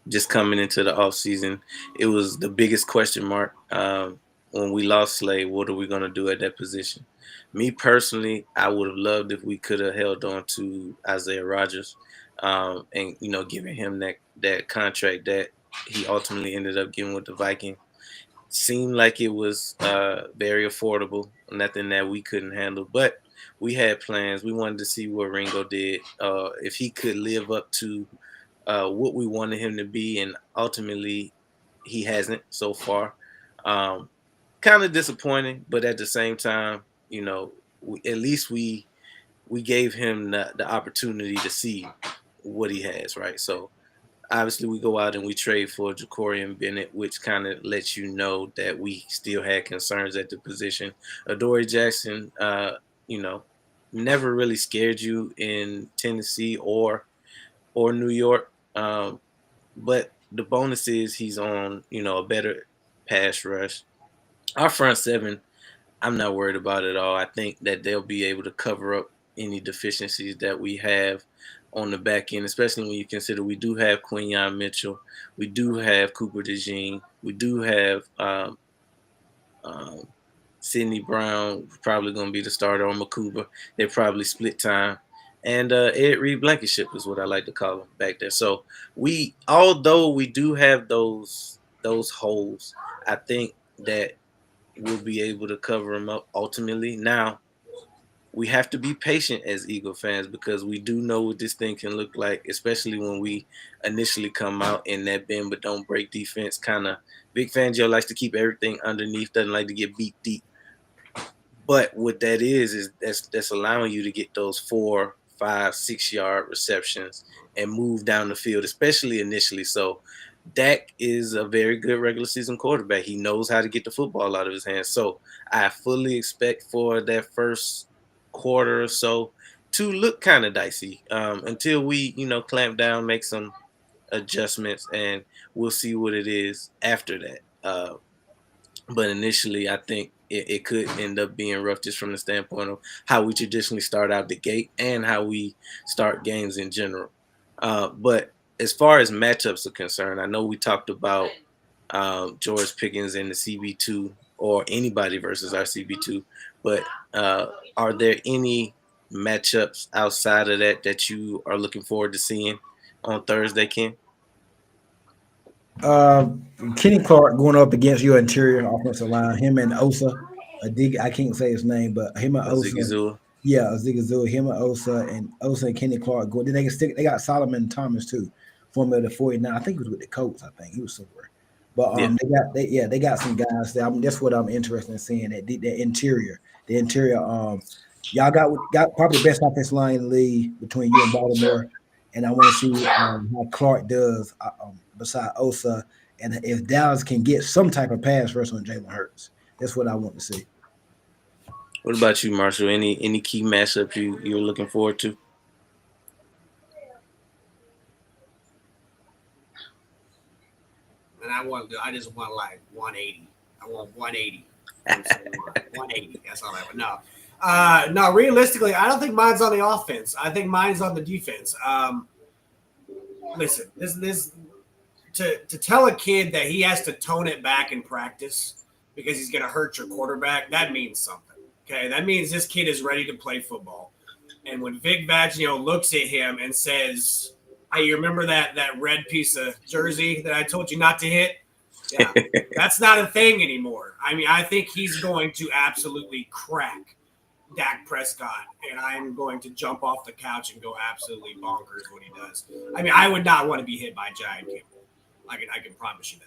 Just coming into the offseason, it was the biggest question mark. When we lost Slade, what are we going to do at that position? Me personally, I would have loved if we could have held on to Isaiah Rodgers, and giving him that contract that he ultimately ended up getting with the Vikings. Seemed like it was very affordable, nothing that we couldn't handle. But we had plans. We wanted to see what Ringo did, if he could live up to what we wanted him to be, and ultimately he hasn't so far. Kind of disappointing, but at the same time, at least we gave him the opportunity to see what he has, right? So obviously we go out and we trade for Jacorian Bennett, which kind of lets you know that we still had concerns at the position. Adoree Jackson, never really scared you in Tennessee or New York. But the bonus is he's on, a better pass rush. Our front seven, I'm not worried about it at all. I think that they'll be able to cover up any deficiencies that we have on the back end, especially when you consider we do have Quinion Mitchell, we do have Cooper DeJean, we do have Sidney Brown, probably going to be the starter on Makuba. They probably split time. And Ed Reed Blankenship is what I like to call him back there. So although we do have those holes, I think that we'll be able to cover them up ultimately. Now, we have to be patient as Eagle fans because we do know what this thing can look like, especially when we initially come out in that bend but don't break defense. Kind of Vic Fangio likes to keep everything underneath, doesn't like to get beat deep. But what that is that's allowing you to get those 4, 5, 6 yard receptions and move down the field, especially initially. So Dak is a very good regular season quarterback. He knows how to get the football out of his hands. So I fully expect for that first quarter or so to look kind of dicey until we, clamp down, make some adjustments, and we'll see what it is after that. But initially, I think it could end up being rough just from the standpoint of how we traditionally start out the gate and how we start games in general. But as far as matchups are concerned, I know we talked about George Pickens and the CB2 or anybody versus our CB2, but uh, are there any matchups outside of that that you are looking forward to seeing on Thursday, Ken? Uh, Kenny Clark going up against your interior offensive line. Him and Osa, I can't say his name, but him and Osa. Zigazoo? Yeah, Zigazoo, him and Osa and Kenny Clark going. Then they can stick. They got Solomon Thomas too, former of the 49. I think he was with the Colts. I think he was somewhere. But Yeah. they got some guys there. That's what I'm interested in seeing. The interior, the interior. Y'all got probably the best offensive line in the league between you and Baltimore, and I want to see how Clark does beside Osa, and if Dallas can get some type of pass rush on Jalen Hurts. That's what I want to see. What about you, Marshall? Any key matchup you're looking forward to? And I just want like 180. I want 180. 180. That's all I want. No, realistically, I don't think mine's on the offense. I think mine's on the defense. Listen, this to tell a kid that he has to tone it back in practice because he's going to hurt your quarterback, that means something. Okay, that means this kid is ready to play football. And when Vic Fangio looks at him and says, "Hey, you remember that red piece of jersey that I told you not to hit?" Yeah, that's not a thing anymore. I mean, I think he's going to absolutely crack Dak Prescott, and I'm going to jump off the couch and go absolutely bonkers when he does. I mean, I would not want to be hit by Giant Campbell. I can promise you that.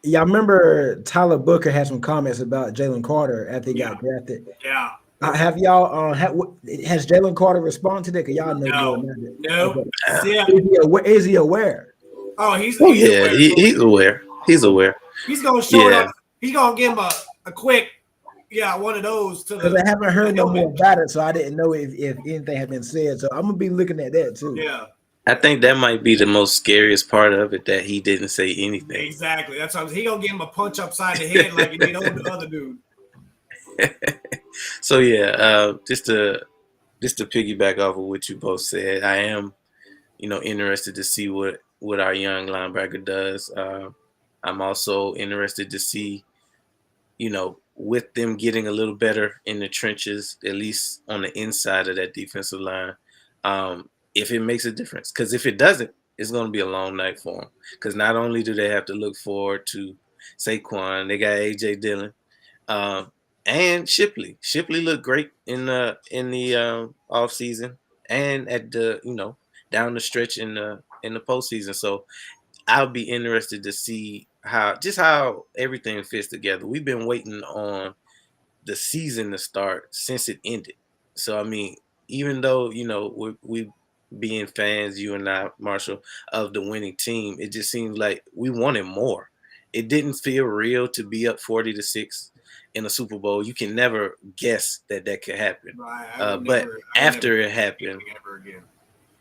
Yeah, I remember Tyler Booker had some comments about Jalen Carter after he got drafted. Yeah. Have y'all has Jalen Carter responded to that? Cause y'all know No. Okay. Yeah. Is he aware? Oh, he's yeah, aware. he's aware. He's aware. He's gonna show it up. He's gonna give him a quick, one of those to the. Because I haven't heard no more about it, so I didn't know if anything had been said. So I'm gonna be looking at that too. Yeah. I think that might be the most scariest part of it, that he didn't say anything. Exactly. That's what he gonna give him a punch upside the head like he did on the other dude. So yeah, just to piggyback off of what you both said, I am, interested to see what our young linebacker does. I'm also interested to see, with them getting a little better in the trenches, at least on the inside of that defensive line, if it makes a difference. Because if it doesn't, it's going to be a long night for them. Because not only do they have to look forward to Saquon, they got A.J. Dillon, and Shipley. Shipley looked great in the off season and at the down the stretch in the postseason. So I'll be interested to see how everything fits together. We've been waiting on the season to start since it ended. So I mean, even though we being fans, you and I, Marshall, of the winning team, it just seems like we wanted more. It didn't feel real to be up 40-6 in a Super Bowl. You can never guess that could happen. Right. But after it happened,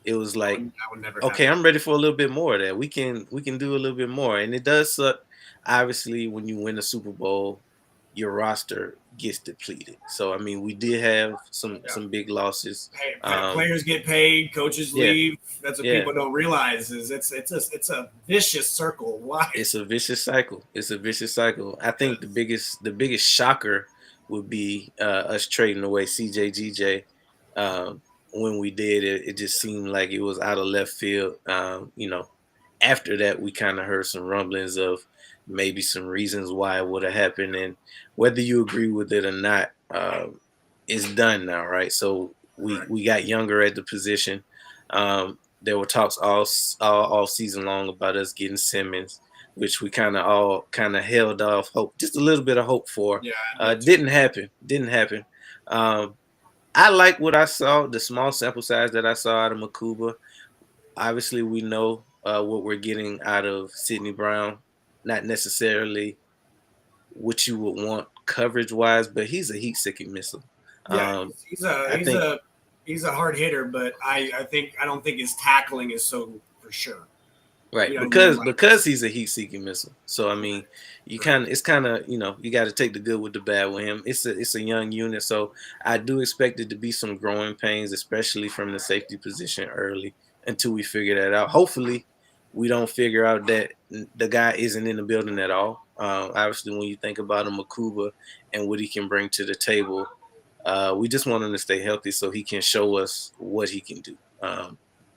it was like, okay, I'm ready for a little bit more of that. We can do a little bit more. And it does suck. Obviously, when you win a Super Bowl, your roster gets depleted. So I mean, we did have some big losses. Players get paid, coaches leave. That's what people don't realize is it's a vicious circle. Why? It's a vicious cycle. I think the biggest shocker would be us trading away CJGJ. When we did it just seemed like it was out of left field. After that, we kind of heard some rumblings of maybe some reasons why it would have happened, and whether you agree with it or not, it's done now, right? So we got younger at the position. There were talks all season long about us getting Simmons, which we kind of held off hope, just a little bit of hope for. Didn't happen. I like what I saw, the small sample size that I saw out of Makuba. Obviously, we know what we're getting out of Sidney Brown. Not necessarily what you would want coverage-wise, but he's a heat-seeking missile. Yeah, he's a hard hitter, but I don't think his tackling is so for sure. Right, You know what I mean? because he's a heat-seeking missile. So I mean, you it's kind of you got to take the good with the bad with him. It's a young unit, so I do expect it to be some growing pains, especially from the safety position early until we figure that out. Hopefully, we don't figure out that the guy isn't in the building at all. Obviously, when you think about him, Makuba and what he can bring to the table, we just want him to stay healthy so he can show us what he can do.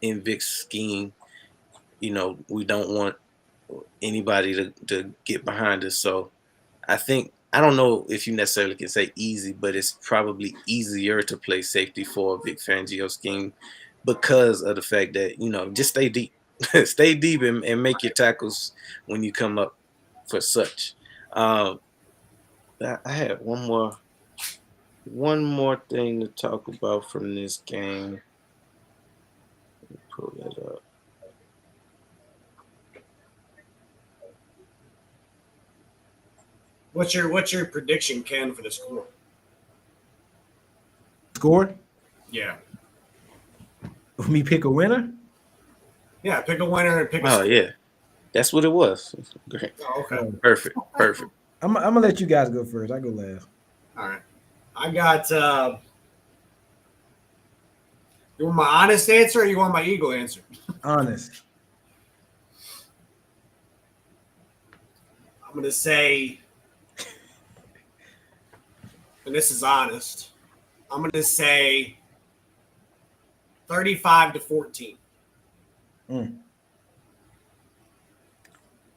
In Vic's scheme, we don't want anybody to get behind us. So I don't know if you necessarily can say easy, but it's probably easier to play safety for a Vic Fangio scheme because of the fact that, just stay deep. Stay deep and make your tackles when you come up for such. I had one more thing to talk about from this game. Let me pull that up. What's your prediction, Ken, for the score? Score? Yeah. Let me pick a winner? Yeah, pick a winner and pick a score. Yeah. That's what it was. Great. Oh, okay. Perfect. I'm gonna let you guys go first. I go last. All right. I got you want my honest answer or you want my Eagle answer? Honest. I'm gonna say, and this is honest, I'm gonna say 35-14.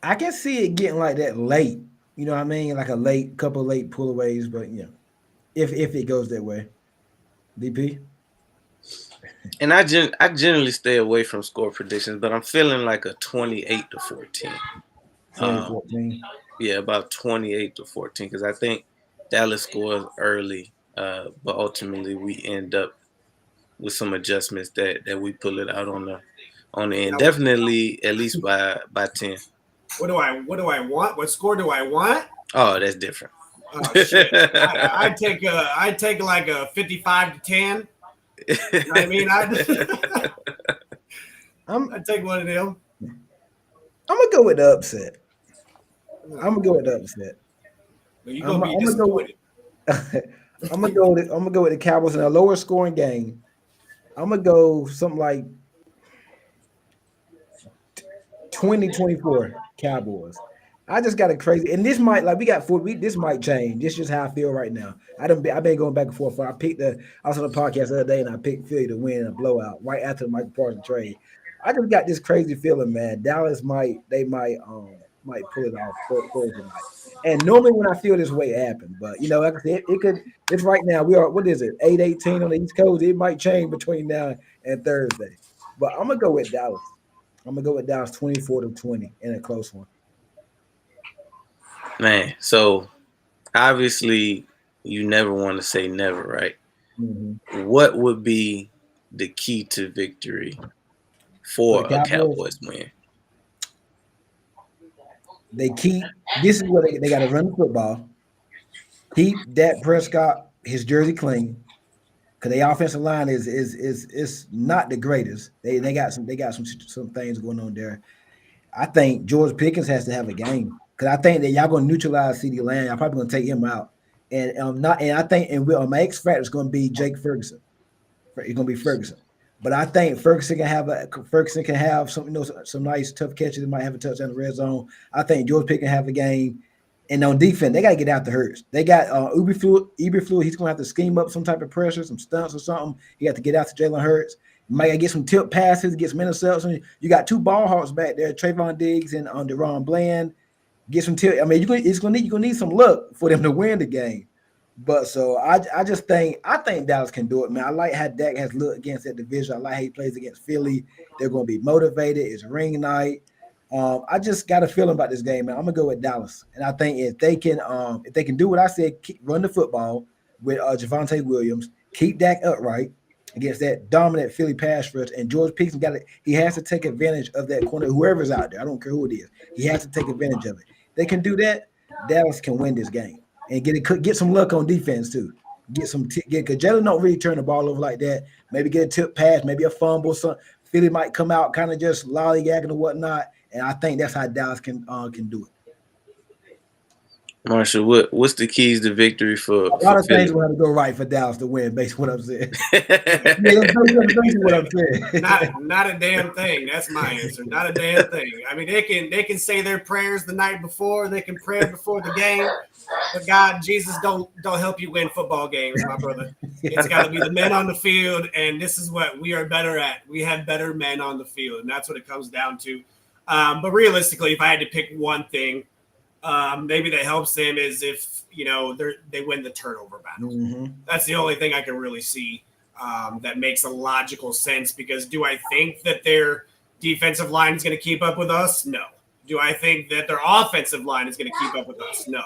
I can see it getting like that late. You know what I mean? Like a couple late pullaways, but if it goes that way. DP? And I generally stay away from score predictions, but I'm feeling like a 28-14. 14. Yeah, about 28-14, because I think Dallas scores early, but ultimately we end up with some adjustments that we pull it out on the end. Definitely at least by 10. What do I want? What score do I want? Oh, that's different. Oh shit! I take like a 55-10. You know what I mean? I take one of them. I'm gonna go with the upset. I'm gonna go with the Cowboys in a lower scoring game. I'm gonna go something like 20-24 Cowboys. I just got a crazy, and this might this might change. This is just how I feel right now. I've been going back and forth. I was on the podcast the other day and I picked Philly to win a blowout right after the Micah Parsons trade. I just got this crazy feeling, man. Dallas might pull it off Thursday night. And normally when I feel this way, it happens. But like I said, it's right now. We are, what is it, 8-18 on the East Coast. It might change between now and Thursday. But I'm gonna go with Dallas. 24-20 in a close one. Man, so obviously you never want to say never, right? Mm-hmm. What would be the key to victory for a Cowboys win? This is where they got to run the football, keep Dak Prescott his jersey clean, because the offensive line is not the greatest. They got some things going on there. I think George Pickens has to have a game, because I think that y'all going to neutralize CeeDee Lamb. Y'all probably going to take him out, my X factor is going to be Jake Ferguson. It's going to be Ferguson. But I think Ferguson can have some nice tough catches. They might have a touchdown in the red zone. I think George Pickens have a game. And on defense, they got to get out the Hurts. They got Eberflus. He's going to have to scheme up some type of pressure, some stunts or something. He got to get out to Jalen Hurts. Might get some tip passes, get some interceptions. You got two ball hawks back there, Trayvon Diggs and Deron Bland. Get some tip. I mean, you're gonna need some luck for them to win the game. But so I think Dallas can do it, man. I like how Dak has looked against that division. I like how he plays against Philly. They're going to be motivated. It's ring night. I just got a feeling about this game, man. I'm gonna go with Dallas, and I think if they can do what I said, run the football with Javonte Williams, keep Dak upright against that dominant Philly pass rush, and George Pickens he has to take advantage of that corner, whoever's out there. I don't care who it is. He has to take advantage of it. They can do that. Dallas can win this game. And get some luck on defense too. Because Jalen don't really turn the ball over like that. Maybe get a tip pass, maybe a fumble. Philly might come out kind of just lollygagging or whatnot, and I think that's how Dallas can do it. Marshall, what's the keys to victory for A lot of Philly? things will have to go right for Dallas to win, based on what I'm saying. Based on what I'm saying. Not a damn thing. That's my answer. Not a damn thing. I mean, they can say their prayers the night before. They can pray before the game. But God, Jesus, don't help you win football games, my brother. It's got to be the men on the field, and this is what we are better at. We have better men on the field, and that's what it comes down to. But realistically, if I had to pick one thing, maybe that helps them is if they win the turnover battle. Mm-hmm. That's the only thing I can really see that makes a logical sense. Because do I think that their defensive line is going to keep up with us? No. Do I think that their offensive line is going to keep up with us? No.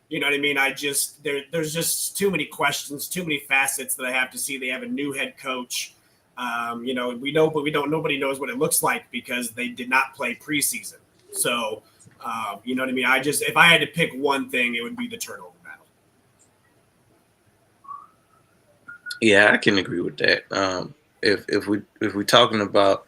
You know what I mean? There's just too many questions, too many facets that I have to see. They have a new head coach. We know, but we don't. Nobody knows what it looks like because they did not play preseason. So, you know what I mean? If I had to pick one thing, it would be the turnover battle. Yeah, I can agree with that. If we're talking about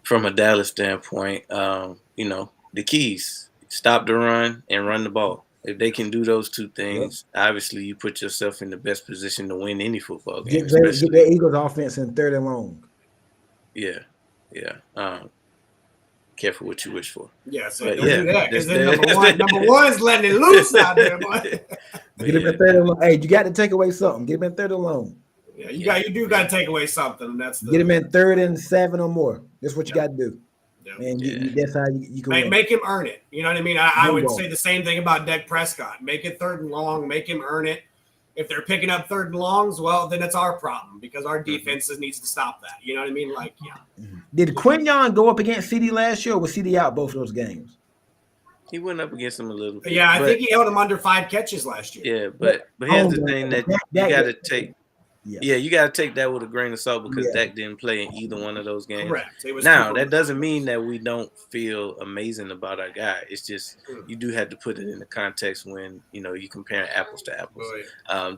from a Dallas standpoint, the keys: stop the run and run the ball. If they can do those two things, obviously you put yourself in the best position to win any football game. Get the Eagles offense in 3rd and long. Yeah. Careful what you wish for. Yeah, so don't do that because then number one is letting it loose out there, boy. Get him in 3rd and long. Hey, you got to take away something. Get him in 3rd and long. Yeah, you do got to take away something. Get him in 3rd and 7 or more. That's what you got to do. And that's how you can make him earn it. You know what I mean? I would say the same thing about Dak Prescott. Make it 3rd and long. Make him earn it. If they're picking up 3rd and longs, well, then it's our problem because our defense needs to stop that. You know what I mean? Did Quinyon go up against CD last year, or was CD out both of those games? He went up against him a little bit. Yeah, I think he held him under 5 catches last year. Yeah, but here's the thing that you got to take. Yeah, you got to take that with a grain of salt because Dak didn't play in either one of those games. Correct. Now, that doesn't mean that we don't feel amazing about our guy. It's just you do have to put it in the context when, you compare apples to apples.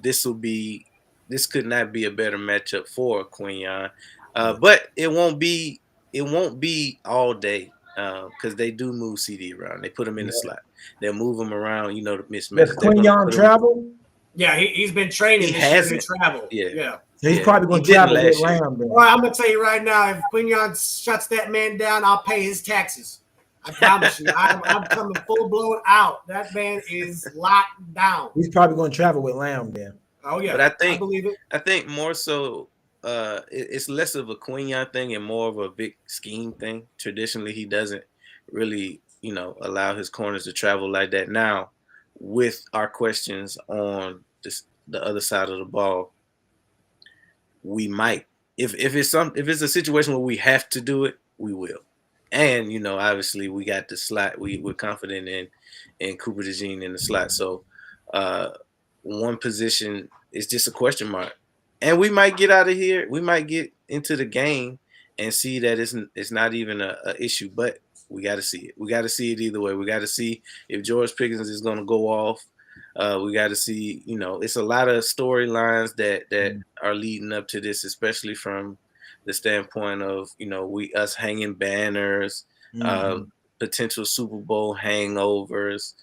This could not be a better matchup for Quinyon. But it won't be all day because they do move CD around. They put him in the slot. They'll move him around, the mismatch. Does Quinyon travel? Yeah, he's been training this year to travel. Yeah. So he's probably going to travel with Lamb. Well, I'm going to tell you right now, if Quinyon shuts that man down, I'll pay his taxes. I promise you. I'm coming full blown out. That man is locked down. He's probably going to travel with Lamb then. Oh, yeah. But I believe it. I think more so it's less of a Quinyon thing and more of a big scheme thing. Traditionally, he doesn't really, allow his corners to travel like that. Now, with our questions on the other side of the ball, we might. If it's a situation where we have to do it, we will. And obviously we got the slot. We're confident in Cooper DeJean in the slot. So one position is just a question mark. And we might get out of here. We might get into the game and see that it's not even a issue. But we got to see it. We got to see it either way. We got to see if George Pickens is going to go off. We got to see, it's a lot of storylines that are leading up to this, especially from the standpoint of, us hanging banners, potential Super Bowl hangovers,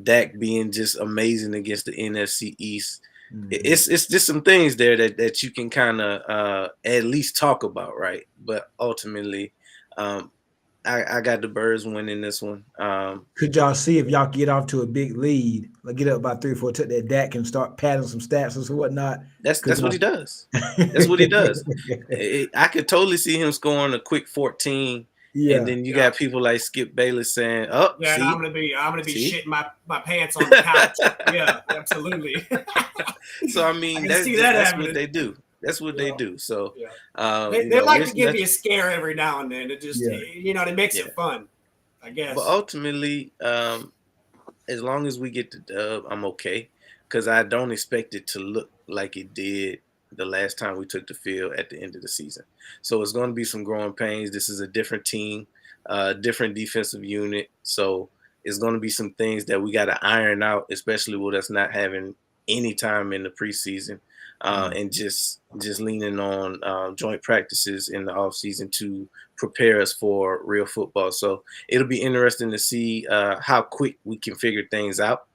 Dak being just amazing against the NFC East. It's just some things there that you can kind of at least talk about, right? But ultimately, I got the Birds winning this one. Could y'all see if y'all get off to a big lead, like get up by 3 or 4, that Dak can start padding some stats and whatnot? That's what he does. That's what he does. I could totally see him scoring a quick 14. Yeah. And then you got people like Skip Bayless saying, "Oh, yeah, see? I'm gonna be shitting my pants on the couch." Yeah, absolutely. So I mean, that's what they do. That's what they do. So they like to give you a scare every now and then. It just it makes it fun, I guess. But ultimately, as long as we get the dub, I'm okay because I don't expect it to look like it did the last time we took the field at the end of the season. So it's going to be some growing pains. This is a different team, different defensive unit. So it's going to be some things that we got to iron out, especially with us not having any time in the preseason and just leaning on joint practices in the offseason to prepare us for real football. So it'll be interesting to see how quick we can figure things out.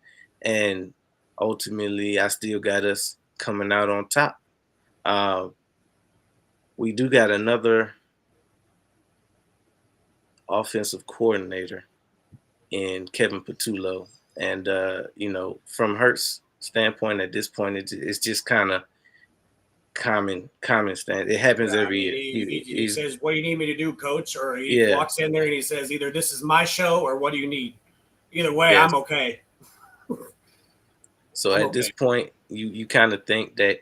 And ultimately, I still got us coming out on top. Uh, we do got another offensive coordinator in Kevin Patullo. And, from Hurts' standpoint at this point, it's just kind of common stand. It happens every year. He says, "What do you need me to do, coach?" Or he Yeah. walks in there and he says, "Either this is my show or what do you need?" Either way, Yes. I'm okay. So at this point, you kind of think that,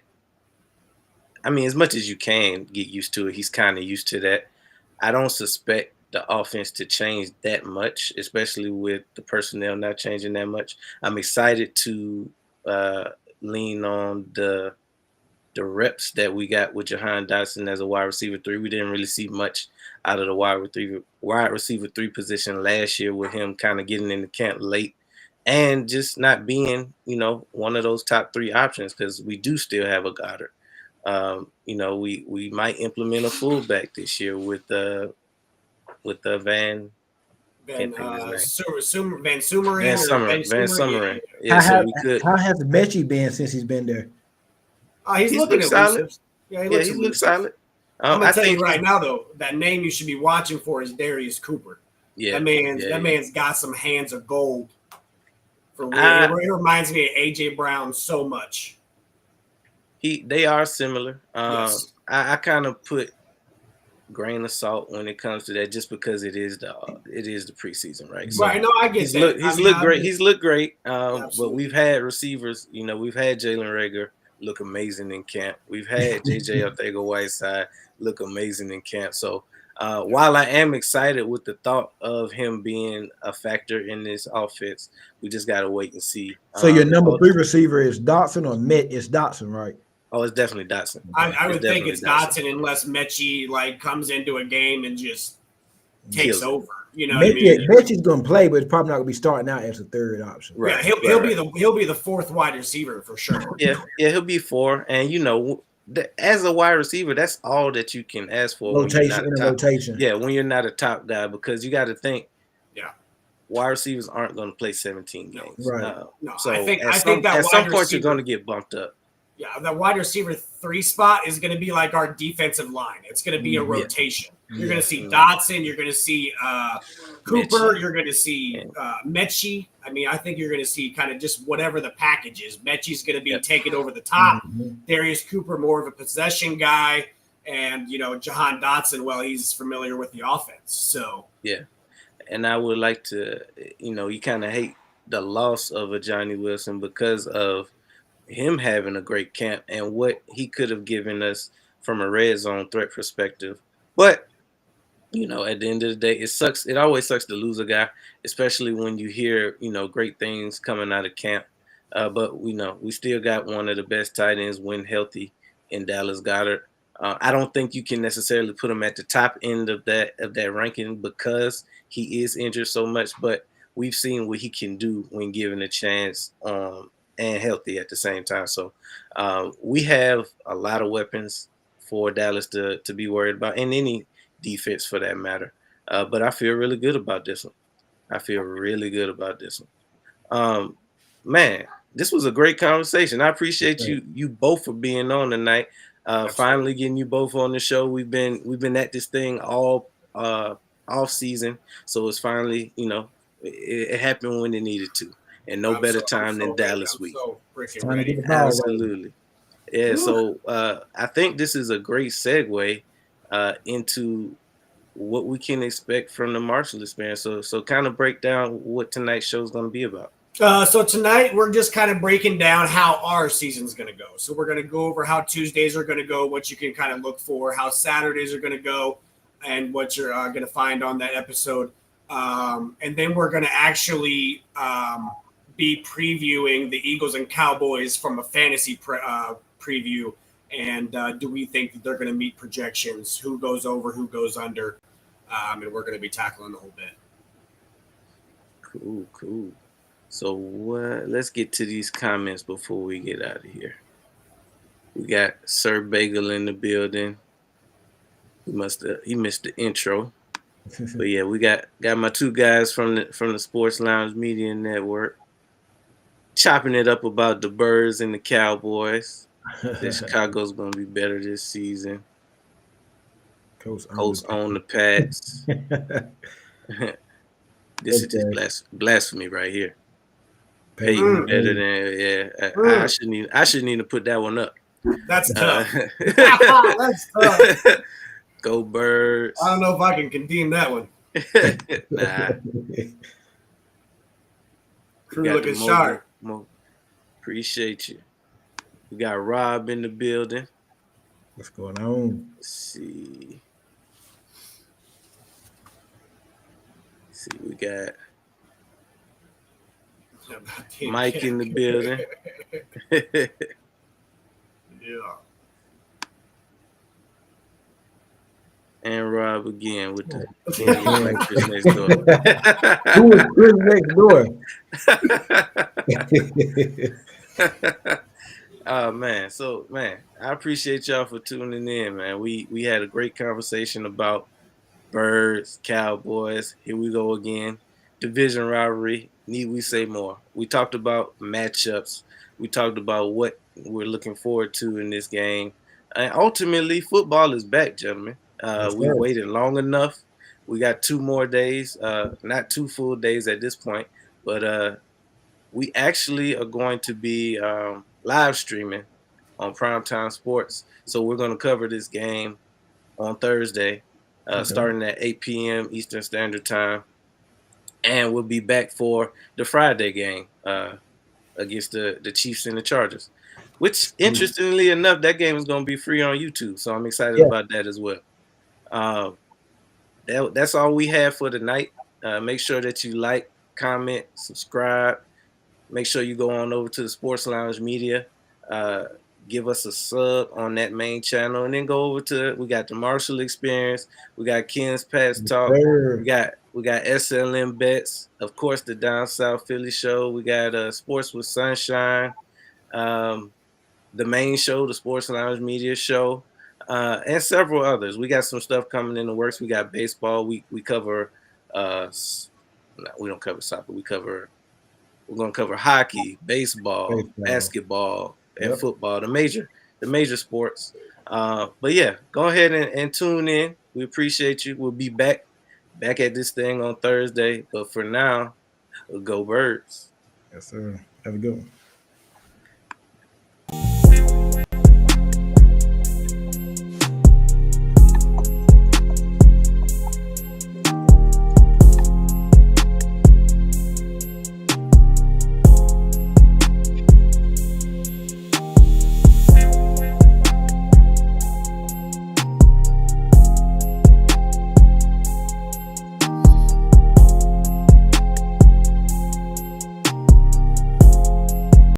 I mean, as much as you can get used to it, he's kind of used to that. I don't suspect the offense to change that much, especially with the personnel not changing that much. I'm excited to lean on the reps that we got with Jahan Dotson as a wide receiver 3. We didn't really see much out of the wide receiver 3 position last year, with him kind of getting into camp late and just not being, one of those top 3 options, because we do still have a Goddard. We might implement a fullback this year with Van Summering. Yeah, so we could. How has Mechie been since he's been there? He's looking solid. Yeah, he looks solid. I'm gonna tell you right now, though, that name you should be watching for is Darius Cooper. Yeah, that man's got some hands of gold. For real, it reminds me of AJ Brown so much. They are similar. Yes. I kind of put grain of salt when it comes to that, just because it is the preseason, right? So right. No, I get that. He's looked great. He's looked great. But we've had receivers. We've had Jalen Reagor look amazing in camp. We've had JJ Arcega-Whiteside look amazing in camp. So while I am excited with the thought of him being a factor in this offense, we just got to wait and see. So your number 3 receiver is Dotson or Met? It's Dotson, right? Oh, it's definitely Dotson. I would think it's Dotson unless Mechie comes into a game and just takes over. You know, Mechie's going to play, but it's probably not going to be starting out as a 3rd option. Right. Yeah, he'll be the 4th wide receiver for sure. Yeah, he'll be 4, and as a wide receiver, that's all that you can ask for. Rotation. Yeah, when you're not a top guy, because you got to think. Yeah. Wide receivers aren't going to play 17 games. Right. No, so I think at some point you're going to get bumped up. Yeah, the wide receiver 3 spot is going to be like our defensive line. It's going to be a rotation. You're going to see Dotson. You're going to see Cooper. Mechie. You're going to see Mechie. I mean, I think you're going to see kind of just whatever the package is. Mechie's going to be taking over the top. Darius Cooper, more of a possession guy. And, Jahan Dotson, well, he's familiar with the offense. So, yeah. And I would like to, you kind of hate the loss of a Johnny Wilson because of him having a great camp and what he could have given us from a red zone threat perspective. But, at the end of the day, it sucks. It always sucks to lose a guy, especially when you hear, great things coming out of camp. But we still got one of the best tight ends when healthy in Dallas Goedert. I don't think you can necessarily put him at the top end of that ranking because he is injured so much, but we've seen what he can do when given a chance and healthy at the same time. So we have a lot of weapons for Dallas to be worried about, and any defense for that matter. But I feel really good about this one. Man, this was a great conversation. I appreciate you both for being on tonight. Finally getting you both on the show. We've been at this thing all off season, so it's finally it happened when it needed to, and no better time than Dallas week. Absolutely, yeah. So I think this is a great segue into what we can expect from the Marshall experience. So kind of break down what tonight's show is going to be about. So tonight we're just kind of breaking down how our season's going to go. So we're going to go over how Tuesdays are going to go, what you can kind of look for, how Saturdays are going to go, and what you're going to find on that episode. And then we're going to actually be previewing the Eagles and Cowboys from a fantasy preview. And do we think that they're going to meet projections? Who goes over, who goes under? And we're going to be tackling the whole bit. Cool. So let's get to these comments before we get out of here. We got Sir Bagel in the building. He missed the intro. But yeah, we got my two guys from the Sports Lounge Media Network chopping it up about the Birds and the Cowboys. That Chicago's gonna be better this season. Coach Colts own the Pats. This is just blasphemy right here. Peyton better than I shouldn't even put that one up. That's tough. That's tough. Go Birds. I don't know if I can condemn that one. Nah. Crew looking sharp. Appreciate you. We got Rob in the building. What's going on? Let's see, we got Mike in the building. Yeah. And Rob again with the Chris next door. Who is Chris next door? Oh man, I appreciate y'all for tuning in, man. We had a great conversation about Birds, Cowboys. Here we go again. Division rivalry. Need we say more? We talked about matchups. We talked about what we're looking forward to in this game. And ultimately, football is back, gentlemen. We waited long enough. We got 2 more days, not 2 full days at this point, but we actually are going to be live streaming on Primetime Sports. So we're going to cover this game on Thursday, starting at 8 p.m. Eastern Standard Time. And we'll be back for the Friday game against the Chiefs and the Chargers, which, interestingly enough, that game is going to be free on YouTube. So I'm excited about that as well. That's all we have for tonight. Make sure that you like, comment, subscribe. Make sure you go on over to the Sports Lounge Media. Give us a sub on that main channel, and then go over to we got the Marshall Experience. We got Ken's Pats Talk. We got SLM Bets. Of course, the Down South Philly Show. We got Sports with Sunshine. The main show, the Sports Lounge Media Show. And several others. We got some stuff coming in the works. We got baseball. We cover we don't cover soccer. We're gonna cover hockey, baseball, basketball, and football, the major sports. But yeah, go ahead and tune in. We appreciate you. We'll be back at this thing on Thursday. But for now, go Birds. Yes, sir. Have a good one.